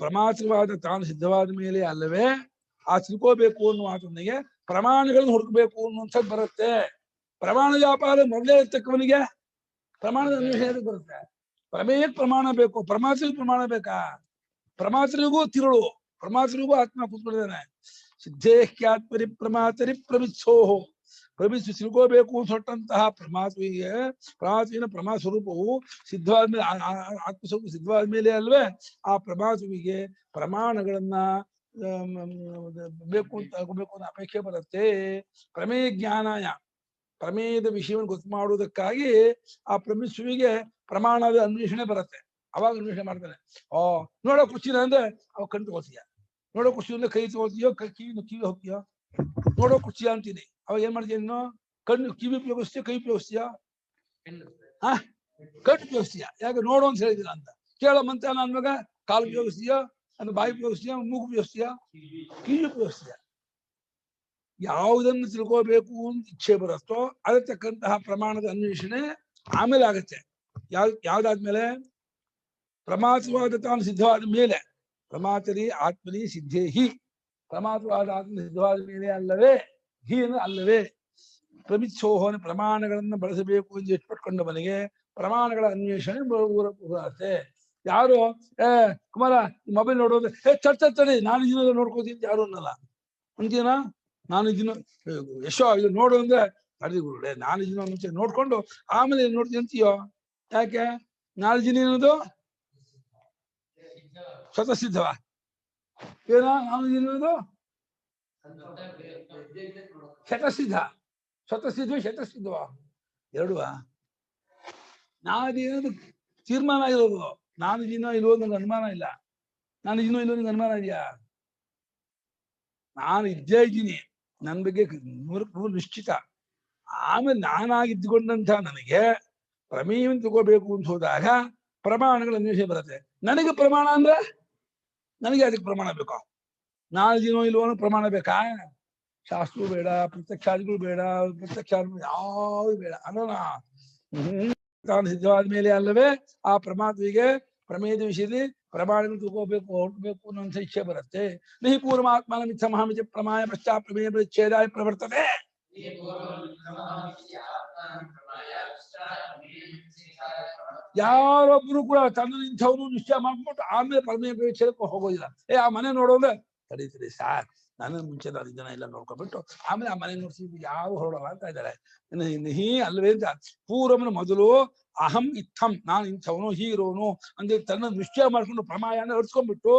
ಪ್ರಮಾತ್ರವಾದ ತಾನು ಸಿದ್ಧವಾದ ಮೇಲೆ ಅಲ್ಲವೇ ಆ ತಿಳ್ಕೋಬೇಕು ಅನ್ನುವ ಆತನಿಗೆ ಪ್ರಮಾಣಗಳನ್ನು ಹುಡುಕ್ಬೇಕು ಅನ್ನುವಂಥದ್ದು ಬರುತ್ತೆ. ಪ್ರಮಾಣ ವ್ಯಾಪಾರ ಮೊದಲೇ ಇರ್ತಕ್ಕವನಿಗೆ ಪ್ರಮಾಣದ ಅನ್ವೇಷಣೆ ಬರುತ್ತೆ. ಪ್ರಮೇಯಕ್ಕೆ ಪ್ರಮಾಣ ಬೇಕು, ಪ್ರಮಾತ್ರಿಗೂ ಪ್ರಮಾಣ ಬೇಕಾ? ಪ್ರಮಾತ್ರಿಗೂ ತಿರುಳು, ಪ್ರಮಾತ್ರಿಗೂ ಆತ್ಮ ಕೂತ್ಬಿಡ್ತಾನೆ. ಸಿದ್ಧೇಹ್ಯಾತ್ಮರಿ ಪ್ರಮಾತರಿ ಪ್ರಮಿತ್ಸೋಹೋ, ಪ್ರಮಿಸಿ ತಿಳ್ಕೋಬೇಕು ಅಂತ ಹೊಟ್ಟಂತಹ ಪ್ರಮಾತ್ವಿನ ಪ್ರಮಾ ಸ್ವರೂಪವು ಸಿದ್ಧವಾದ್ಮೇಲೆ ಆತ್ಮಸ್ವರೂಪ ಸಿದ್ಧವಾದ ಮೇಲೆ ಅಲ್ವೇ ಆ ಪ್ರಮಾತ್ವಿಗೆ ಪ್ರಮಾಣಗಳನ್ನ ಬೇಕು ಅಂತ ಆಗೋಬೇಕು ಅನ್ನೋ ಅಪೇಕ್ಷೆ ಬರುತ್ತೆ. ಪ್ರಮೇಯ ಜ್ಞಾನಾಯ, ಪ್ರಮೇಯದ ವಿಷಯವನ್ನು ಗೊತ್ತು ಮಾಡುವುದಕ್ಕಾಗಿ ಆ ಪ್ರಮಿಸುವಿಗೆ ಪ್ರಮಾಣದ ಅನ್ವೇಷಣೆ ಬರುತ್ತೆ. ಅವಾಗ ಅನ್ವೇಷಣೆ ಮಾಡ್ತಾನೆ. ನೋಡೋ ಖುಷಿನ ಅಂದ್ರೆ ಅವಾಗ ಕಣ್ ತಗೋತೀಯ, ನೋಡೋ ಖುಷಿ ಅಂದ್ರೆ ಕೈ ತಗೋತೀಯೋ, ಕಿವಿ ಹೋಗ್ತೀಯೋ. ನೋಡೋ ಖುಷಿ ಅಂತೀನಿ, ಅವಾಗ ಏನ್ ಮಾಡ್ತೀಯ ನೀನು? ಕಣ್ಣು ಕಿವಿ ಉಪಯೋಗಿಸ್ತೀಯ, ಕೈ ಉಪಯೋಗಿಸ್ತೀಯ? ಕಣ್ಣು ಉಪಯೋಗಿಸ್ತೀಯ. ಯಾಕೆ? ನೋಡು ಅಂತ ಹೇಳಿದಿಲ್ಲ ಅಂತ. ಕೇಳೋ ಮಂತ್ರ ನನ್ ಮಗ ಕಾಲು ಉಪಯೋಗಿಸ್ತೀಯ, ಅಂದ್ರೆ ಬಾಯಿ ಉಪಯೋಗಿಸ್ತೀಯ, ಮೂಗು ಉಪಯೋಗಿಸ್ತೀಯ, ಕಿವಿ ಉಪಯೋಗಿಸ್ತೀಯ. ಯಾವುದನ್ನು ತಿಳ್ಕೋಬೇಕು ಅಂತ ಇಚ್ಛೆ ಬರುತ್ತೋ ಅದಕ್ಕೆ ತಕ್ಕಂತಹ ಪ್ರಮಾಣದ ಅನ್ವೇಷಣೆ ಆಮೇಲೆ ಆಗತ್ತೆ. ಯಾವ್ದಾದ್ಮೇಲೆ? ಪ್ರಮಾತ್ರವಾದ ತಾನು ಸಿದ್ಧವಾದ ಮೇಲೆ. ಪ್ರಮಾತರಿ ಆತ್ಮನಿ ಸಿದ್ಧೇಹಿ, ಪ್ರಮಾತ್ರವಾದ ಆತ್ಮ ಸಿದ್ಧವಾದ ಮೇಲೆ ಅಲ್ಲವೇ? ಹಿ ಅಂದ್ರೆ ಅಲ್ಲವೇ. ಪ್ರಮಿತ್ಸೋಹನ ಪ್ರಮಾಣಗಳನ್ನು ಬಳಸಬೇಕು ಎಂದು ಇಷ್ಟಪಟ್ಕೊಂಡವನಿಗೆ ಪ್ರಮಾಣಗಳ ಅನ್ವೇಷಣೆ ಬರುತ್ತೆ. ಯಾರು ಕುಮಾರ ಮೊಬೈಲ್ ನೋಡೋದು ಚರ್ಚೆ ನಾನು ಇದನ್ನ ನೋಡ್ಕೋತೀನಿ ಯಾರು ಅನ್ನಲ್ಲ ಅಂತೀನ. ನಾನು ಇದನ್ನ ಎಷ್ಟೋ ಇದು ನೋಡು ಅಂದ್ರೆ ಅರ್ದಿ ಗುರುಡೆ ನಾನು ಇದನ್ನ ಮುಂಚೆ ನೋಡ್ಕೊಂಡು ಆಮೇಲೆ ನೋಡ್ತೀನಿ ಅಂತೀಯೋ. ಯಾಕೆ? ನಾಲ್ಜಿನ ಏನದು ಸ್ವತಃ ಸಿದ್ಧವ ಏನ? ನಾನು ಏನದು ಶತಸಿದ್ಧ. ಸ್ವತಃಸಿದ್ಧ ಶತಸಿದ್ಧವ ಎರಡುವಾ? ನಾನೇನದು ತೀರ್ಮಾನ ಆಗಿರೋದು. ನಾನು ಇದೀನೋ ಇಲ್ವೋ ನಂಗೆ ಅನುಮಾನ ಇಲ್ಲ. ನಾನು ಇದೀನೋ ಇಲ್ವೋ ನಿಂಗೆ ಅನುಮಾನ ಇದೆಯಾ? ನಾನು ಇದ್ದೇ ಇದ್ದೀನಿ, ನನ್ನ ಬಗ್ಗೆ 100% ನಿಶ್ಚಿತ. ಆಮೇಲೆ ನಾನಾಗಿದ್ದುಕೊಂಡಂತ ನನಗೆ ಪ್ರಮೇಯವನ್ನು ತಗೋಬೇಕು ಅಂತ ಹೋದಾಗ ಪ್ರಮಾಣಗಳ ಅನ್ವೇಷಣೆ ಬರುತ್ತೆ. ನನಗೆ ಪ್ರಮಾಣ ಅಂದ್ರೆ ನನಗೆ ಅದಕ್ಕೆ ಪ್ರಮಾಣ ಬೇಕಾ? ನಾಲ್ದಿನೋ ಇಲ್ವೋ ಅನ್ನೋ ಪ್ರಮಾಣ ಬೇಕಾ? ಶಾಸ್ತ್ರಗಳು ಬೇಡ, ಪ್ರತ್ಯಕ್ಷಾದಿಗಳು ಬೇಡ, ಪ್ರತ್ಯಕ್ಷಾದಿಗಳು ಯಾವುದು ಬೇಡ ಅನ್ನೋಣ. ತಾನು ಸಿದ್ಧವಾದ ಮೇಲೆ ಅಲ್ಲವೇ ಆ ಪ್ರಮಾತ್ವಿಗೆ ಪ್ರಮೇಯದ ವಿಷಯದಲ್ಲಿ ಪ್ರಮಾಣಗಳು ತಗೋಬೇಕು, ಹೊರಟಬೇಕು ಅನ್ನೋ ಇಚ್ಛೆ ಬರುತ್ತೆ. ನಿ ಪೂರ್ವಾತ್ಮನ ಮಿಥ ಮಹಾಮಿತಿ ಪ್ರಮಾಯ ಪಶ್ಚಾತ್ ಪ್ರಮೇಯ ಪರಿಚ್ಛೇದಾಯ ಪ್ರವರ್ತದೆ. ಯಾರೊಬ್ರು ಕೂಡ ತನ್ನ ನಿಂತವನು ನಿಶ್ಚಯ ಮಾಡ್ಬಿಟ್ಟು ಆಮೇಲೆ ಪ್ರಮೇಯ ಪರಿಚ್ಛೇದಕ್ಕೆ ಹೋಗೋದಿಲ್ಲ. ಆ ಮನೆ ನೋಡೋದ್ರೆ ತಡೀತದೆ ಸಾರ್, ನನ್ನ ಮುಂಚೆ ನಾನು ಇದನ್ನ ಎಲ್ಲ ನೋಡ್ಕೊಂಡ್ಬಿಟ್ಟು ಆಮೇಲೆ ಆ ಮನೆ ನೋಡ್ಸಿದ್ದು ಯಾವ ಹೊರಡಲ್ಲ ಅಂತ ಇದ್ದಾರೆ. ಹೀ ಅಲ್ವೇ ಅಂತ ಪೂರ್ವಮನ ಮೊದಲು ಅಹಂ ಇತ್ತಂ, ನಾನು ಇಂಥವನು ಹೀರೋನು ಅಂದ್ರೆ ತನ್ನ ನಿಶ್ಚಯ ಮಾಡ್ಕೊಂಡು ಪ್ರಮಾಯನ ಹೊಡ್ಸ್ಕೊಂಡ್ಬಿಟ್ಟು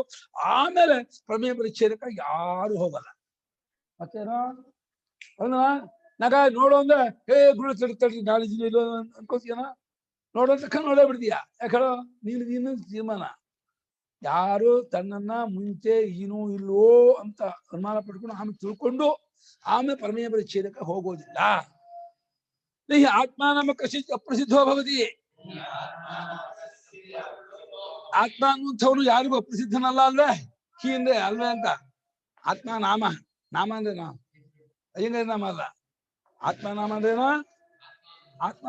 ಆಮೇಲೆ ಪ್ರಮೇಯ ಪರಿಚ್ಛೇದಕ್ಕೆ ಯಾರು ಹೋಗಲ್ಲ. ಮತ್ತೇನೋ ನಗ ನೋಡೋ ಅಂದ್ರೆ ಗುರು ತಡಿ ನಾಲೆಜ್ ಇಲ್ಲ ಅನ್ಕೋತೀಯನ, ನೋಡೋ ತಕ್ಕ ನೋಡೇ ಬಿಡ್ತೀಯ. ಯಾಕೇಳೋ ನೀನು ತೀರ್ಮಾನ. ಯಾರು ತನ್ನನ್ನ ಮುಂಚೆ ಏನೂ ಇಲ್ವೋ ಅಂತ ಅನುಮಾನ ಪಡ್ಕೊಂಡು ಆಮೇಲೆ ತಿಳ್ಕೊಂಡು ಆಮೇಲೆ ಪ್ರಮೇಯ ಪರಿಚ್ಛೇದಕ್ಕೆ ಹೋಗೋದಿಲ್ಲ. ಈ ಆತ್ಮ ನಮ್ಮ ಅಪ್ರಸಿದ್ಧೋ ಭವತಿ. ಆತ್ಮ ಅನ್ನುವಂಥವನು ಯಾರಿಗೂ ಅಪ್ರಸಿದ್ಧನಲ್ಲ ಅಲ್ವೇ? ಹೀ ಅಂದ್ರೆ ಅಲ್ವೇ ಅಂತ. ಆತ್ಮ ನಾಮ, ನಾಮ ಅಂದ್ರೇನೋ ಅಯ್ಯಂಗ ನಾಮ ಅಲ್ಲ. ಆತ್ಮ ನಾಮ ಅಂದ್ರೇನೋ ಆತ್ಮ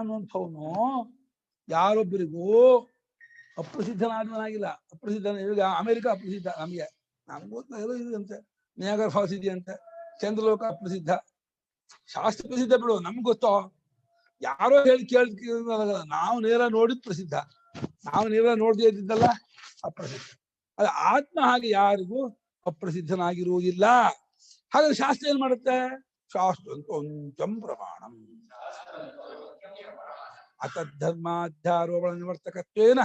ಅನ್ನುವಂಥವನು ಯಾರೊಬ್ಬರಿಗೂ ಅಪ್ರಸಿದ್ಧನಾದವನಾಗಿಲ್ಲ. ಅಪ್ರಸಿದ್ಧನ ಈಗ ಅಮೆರಿಕ ಅಪ್ರಸಿದ್ಧ ನಮ್ಗೆ ಗೊತ್ತಾಗಲ್ಲ ಇದಂತೆ. ನಿಯಾಗರ ಫಾಲ್ಸ್ ಇದೆಯಂತೆ, ಚಂದ್ರಲೋಕ ಅಪ್ರಸಿದ್ಧ. ಶಾಸ್ತ್ರ ಪ್ರಸಿದ್ಧ ಬಿಡು, ನಮ್ಗೆ ಗೊತ್ತೋ. ಯಾರೋ ಹೇಳಿ ಕೇಳಿ ನಾವು ನೇರ ನೋಡಿದ್ ಪ್ರಸಿದ್ಧ, ನಾವು ನೇರ ನೋಡದೇ ಇದ್ದಿದ್ದಲ್ಲ ಅಪ್ರಸಿದ್ಧ. ಅದು ಆತ್ಮ ಹಾಗೆ ಯಾರಿಗೂ ಅಪ್ರಸಿದ್ಧನಾಗಿರುವುದಿಲ್ಲ. ಹಾಗಾದ್ರೆ ಶಾಸ್ತ್ರ ಏನ್ ಮಾಡುತ್ತೆ? ಶಾಸ್ತ್ರ ಅಂತ ಒಂಚಂ ಪ್ರಮಾಣಂ ಅತದ್ಧರ್ಮಾಧ್ಯಾರೋಪಣ ನಿವರ್ತಕತ್ವೇನ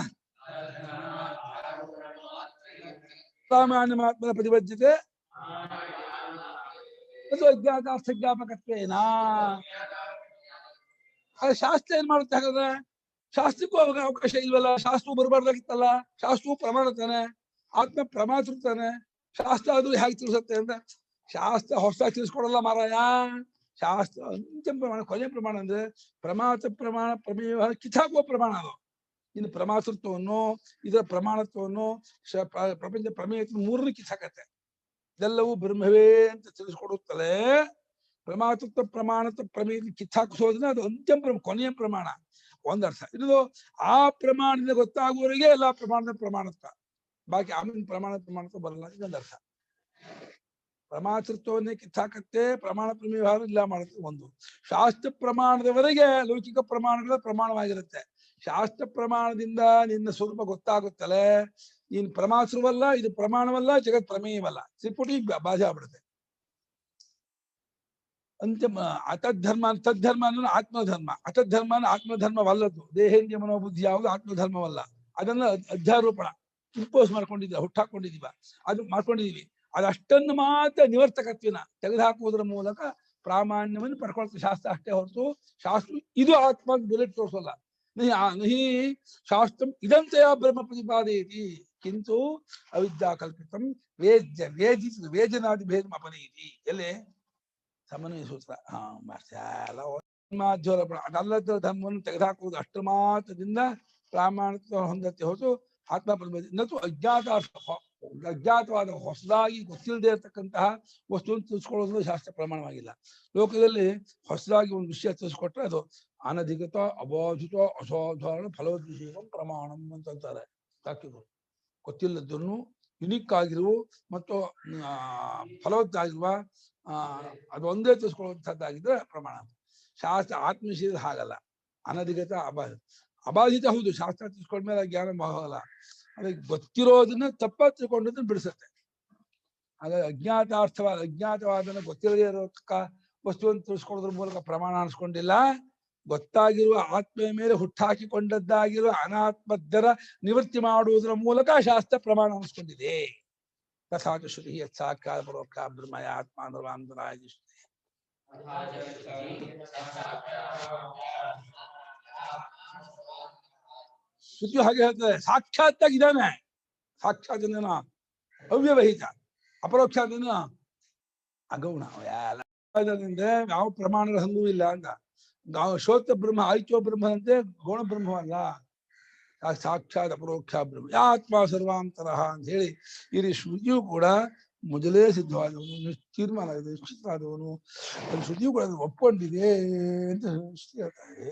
ಸಾಮಾನ್ಯ ಮಾತ್ಮನ ಪ್ರತಿಬದ್ಧತೆ ಅದು ಅಜ್ಞಾತಾರ್ಥ ಜ್ಞಾಪಕತ್ವೇನ. ಶಾಸ್ತ್ರ ಏನ್ ಮಾಡುತ್ತೆ? ಹಾಗಾದ್ರೆ ಶಾಸ್ತ್ರಕ್ಕೂ ಅವಾಗ ಅವಕಾಶ ಇಲ್ವಲ್ಲ. ಶಾಸ್ತ್ರವು ಬರಬಾರ್ದಾಗಿತ್ತಲ್ಲ. ಶಾಸ್ತ್ರವು ಪ್ರಮಾಣ ತಾನೆ, ಆತ್ಮ ಪ್ರಮಾತೃ ತಾನೆ. ಶಾಸ್ತ್ರ ಆದ್ರೂ ಹೇಗೆ ತಿಳಿಸುತ್ತೆ ಅಂತ. ಶಾಸ್ತ್ರ ಹೊಸದಾಗಿ ತಿಳಿಸ್ಕೊಡಲ್ಲ ಮಾರಾಯ. ಶಾಸ್ತ್ರ ಅಂತಿಮ ಪ್ರಮಾಣ, ಕೊನೆ ಪ್ರಮಾಣ ಅಂದ್ರೆ ಪ್ರಮಾತ ಪ್ರಮಾಣ ಪ್ರಮೇಯ ಕಿತ್ತಾಕುವ ಪ್ರಮಾಣ ಅದು. ಇನ್ನು ಪ್ರಮಾತೃತ್ವವನ್ನು, ಇದರ ಪ್ರಮಾಣತ್ವವನ್ನು, ಪ್ರಪಂಚ ಪ್ರಮೇಯ ಮೂರನ್ನು ಕಿತ್ತಾಕತ್ತೆ. ಇದೆಲ್ಲವೂ ಬ್ರಹ್ಮವೇ ಅಂತ ತಿಳಿಸ್ಕೊಡುತ್ತಲೇ ಪ್ರಮಾತೃತ್ವ ಪ್ರಮಾಣತ್ವ ಪ್ರಮೇಯ ಕಿತ್ತಾಕಿಸೋದನ್ನ ಅದು ಅಂತ್ಯಂ ಕೊನೆಯ ಪ್ರಮಾಣ ಒಂದರ್ಥ. ಇದು ಆ ಪ್ರಮಾಣದಿಂದ ಗೊತ್ತಾಗುವವರೆಗೆ ಎಲ್ಲ ಪ್ರಮಾಣದ ಪ್ರಮಾಣತ್ವ, ಬಾಕಿ ಆಮೇಲೆ ಪ್ರಮಾಣತ್ವ ಬರಲ್ಲ. ಇದೊಂದರ್ಥ. ಪ್ರಮಾತೃತ್ವವನ್ನೇ ಕಿತ್ತಾಕತ್ತೆ, ಪ್ರಮಾಣ ಪ್ರಮೇಯ ಇಲ್ಲ ಮಾಡುತ್ತೆ ಒಂದು. ಶಾಸ್ತ್ರ ಪ್ರಮಾಣದವರೆಗೆ ಲೌಕಿಕ ಪ್ರಮಾಣಗಳ ಪ್ರಮಾಣವಾಗಿರುತ್ತೆ. ಶಾಸ್ತ್ರ ಪ್ರಮಾಣದಿಂದ ನಿನ್ನ ಸ್ವರೂಪ ಗೊತ್ತಾಗುತ್ತಲೇ ನೀನ್ ಪ್ರಮಾತೃವಲ್ಲ, ಇದು ಪ್ರಮಾಣವಲ್ಲ, ಜಗತ್ ಪ್ರಮೇಯವಲ್ಲ. ತ್ರಿಪುಟಿ ಬಾಧೆ ಆಗ್ಬಿಡುತ್ತೆ. ಅಂತಿಮ ಅತದ್ಧರ್ಮ ತದ್ಧರ್ಮ ಅನ್ನೋ ಆತ್ಮಧರ್ಮ, ಅತದ್ಧರ್ಮ ಆತ್ಮಧರ್ಮವಲ್ಲದ್ದು. ದೇಹೇಂದ್ರಿಯ ಮನೋಬುದ್ಧಿ ಯಾವುದು ಆತ್ಮಧರ್ಮವಲ್ಲ. ಅದನ್ನ ಅಧ್ಯಾರೋಪಣ ಇಂಪೋಸ್ ಮಾಡ್ಕೊಂಡಿದ್ದೀವಿ, ಹುಟ್ಟಾಕೊಂಡಿದೀವ, ಅದು ಮಾಡ್ಕೊಂಡಿದೀವಿ. ಅದಷ್ಟನ್ನು ಮಾತ್ರ ನಿವರ್ತಕತ್ವಿನ ತೆಗೆದುಹಾಕುವುದರ ಮೂಲಕ ಪ್ರಾಮಾಣ್ಯವನ್ನು ಪಡ್ಕೊಳ್ತೀವಿ ಶಾಸ್ತ್ರ ಅಷ್ಟೇ ಹೊರತು ಶಾಸ್ತ್ರ ಇದು ಆತ್ಮ ಬುಲೆಟ್ ತೋರಿಸಲ್ಲ. ನಹಿ ಶಾಸ್ತ್ರಂ ಇದಂತೆಯ ಬ್ರಹ್ಮ ಪ್ರತಿಪಾದಯತಿ ಕಿಂತು ಅವಿದ್ಯಾ ಕಲ್ಪಿತಂ ವೇಜನಾದಿ ಭೇದ ಅಪನೀತಿ. ಎಲ್ಲಿ ಸಮನ್ವಯ ಸೂತ್ರ ಅದಲ್ಲದ ಧರ್ಮವನ್ನು ತೆಗೆದುಹಾಕುವುದು ಅಷ್ಟು ಮಾತ್ರದಿಂದ ಪ್ರಾಮಾಣಿಕ ಹೊಂದತ್ತೆ ಹೊರತು ಆತ್ಮ ಪ್ರತಿಪಾದನೆ ಅಜ್ಞಾತವಾದ ಹೊಸದಾಗಿ ಗೊತ್ತಿಲ್ಲದೆ ಇರತಕ್ಕಂತಹ ವಸ್ತುವನ್ನು ತಿಳಿಸ್ಕೊಳ್ಳೋದು ಶಾಸ್ತ್ರ ಪ್ರಮಾಣವಾಗಿಲ್ಲ. ಲೋಕದಲ್ಲಿ ಹೊಸದಾಗಿ ಒಂದು ವಿಷಯ ತಿಳಿಸ್ಕೊಟ್ರೆ ಅದು ಅನಧಿಕೃತ ಅಬಾಧಿತ ಅಸಾಧಾರಣ ಫಲವದ್ ವಿಷಯ ಪ್ರಮಾಣಂ ಅಂತಂತಾರೆ ವಾಕ್ಯಗಳು. ಗೊತ್ತಿಲ್ಲದನ್ನು ಯುನಿಕ್ ಆಗಿರುವ ಮತ್ತು ಫಲವತ್ತಾಗಿರುವ ಅದು ಒಂದೇ ತಿಳಿಸ್ಕೊಳ್ಳುವಂಥದ್ದಾಗಿದ್ರೆ ಪ್ರಮಾಣ. ಶಾಸ್ತ್ರ ಆತ್ಮವಿಷಯದ ಹಾಗಲ್ಲ. ಅನಧಿಕೃತ ಅಬಾಧಿತ ಹೌದು, ಶಾಸ್ತ್ರ ತಿಳಿಸ್ಕೊಂಡ್ಮೇಲೆ ಜ್ಞಾನ ಹೋಗಲ್ಲ. ಅದಕ್ಕೆ ಗೊತ್ತಿರೋದನ್ನ ತಪ್ಪ ತಿಳ್ಕೊಂಡದನ್ನ ಬಿಡಿಸುತ್ತೆ. ಹಾಗಾಗಿ ಅಜ್ಞಾತವಾದನ ಗೊತ್ತಿರದೇ ಇರೋಕ್ಕ ವಸ್ತುವನ್ನು ತಿಳಿಸ್ಕೊಳ್ಳೋದ್ರ ಮೂಲಕ ಪ್ರಮಾಣ ಅನಿಸ್ಕೊಂಡಿಲ್ಲ. ಗೊತ್ತಾಗಿರುವ ಆತ್ಮೆಯ ಮೇಲೆ ಹುಟ್ಟಾಕಿಕೊಂಡದ್ದಾಗಿರುವ ಅನಾತ್ಮದ್ದರ ನಿವೃತ್ತಿ ಮಾಡುವುದರ ಮೂಲಕ ಶಾಸ್ತ್ರ ಪ್ರಮಾಣ ಅನಿಸ್ಕೊಂಡಿದೆ. ತಥಾಚ ಶ್ರುತಿ ಸಾಕ್ಷಾತ್ ಪರೋಕ್ಷ ಬ್ರಹ್ಮಯ ಆತ್ಮ ನಿರ್ವಾಂತರಾಯ ಶ್ರುತಿ ಹಾಗೆ ಹೇಳ್ತದೆ. ಸಾಕ್ಷಾತ್ತಾಗಿ ಇದ್ದಾನೆ. ಸಾಕ್ಷಾತ್ ಅಂದೇನ ಅವ್ಯವಹಿತ, ಅಪರೋಕ್ಷ ಅಂದೇನ ಅಗೌಣ. ಯಾವ ಪ್ರಮಾಣಗಳ ಹಂಗೂ ಇಲ್ಲ ಅಂತ. ಶೋತ ಬ್ರಹ್ಮ ಆಯ್ಚೋ ಬ್ರಹ್ಮನಂತೆ ಗೌಣ ಬ್ರಹ್ಮವಲ್ಲ. ಸಾಕ್ಷಾತ್ ಅಪರೋಕ್ಷ ಬ್ರಹ್ಮ ಆತ್ಮ ಸರ್ವಾಂತರ ಅಂತ ಹೇಳಿ ಇಲ್ಲಿ ಶ್ರುತಿಯು ಕೂಡ ಮೊದಲೇ ಸಿದ್ಧವಾದವನು ತೀರ್ಮಾನ ಆಗಿದೆ ನಿಶ್ಚಿತವಾದವನು ಅದು ಶ್ರುತಿಯು ಕೂಡ ಅದನ್ನು ಒಪ್ಕೊಂಡಿದೆ ಅಂತ ಶ್ರುತಿ ಹೇಳ್ತಾರೆ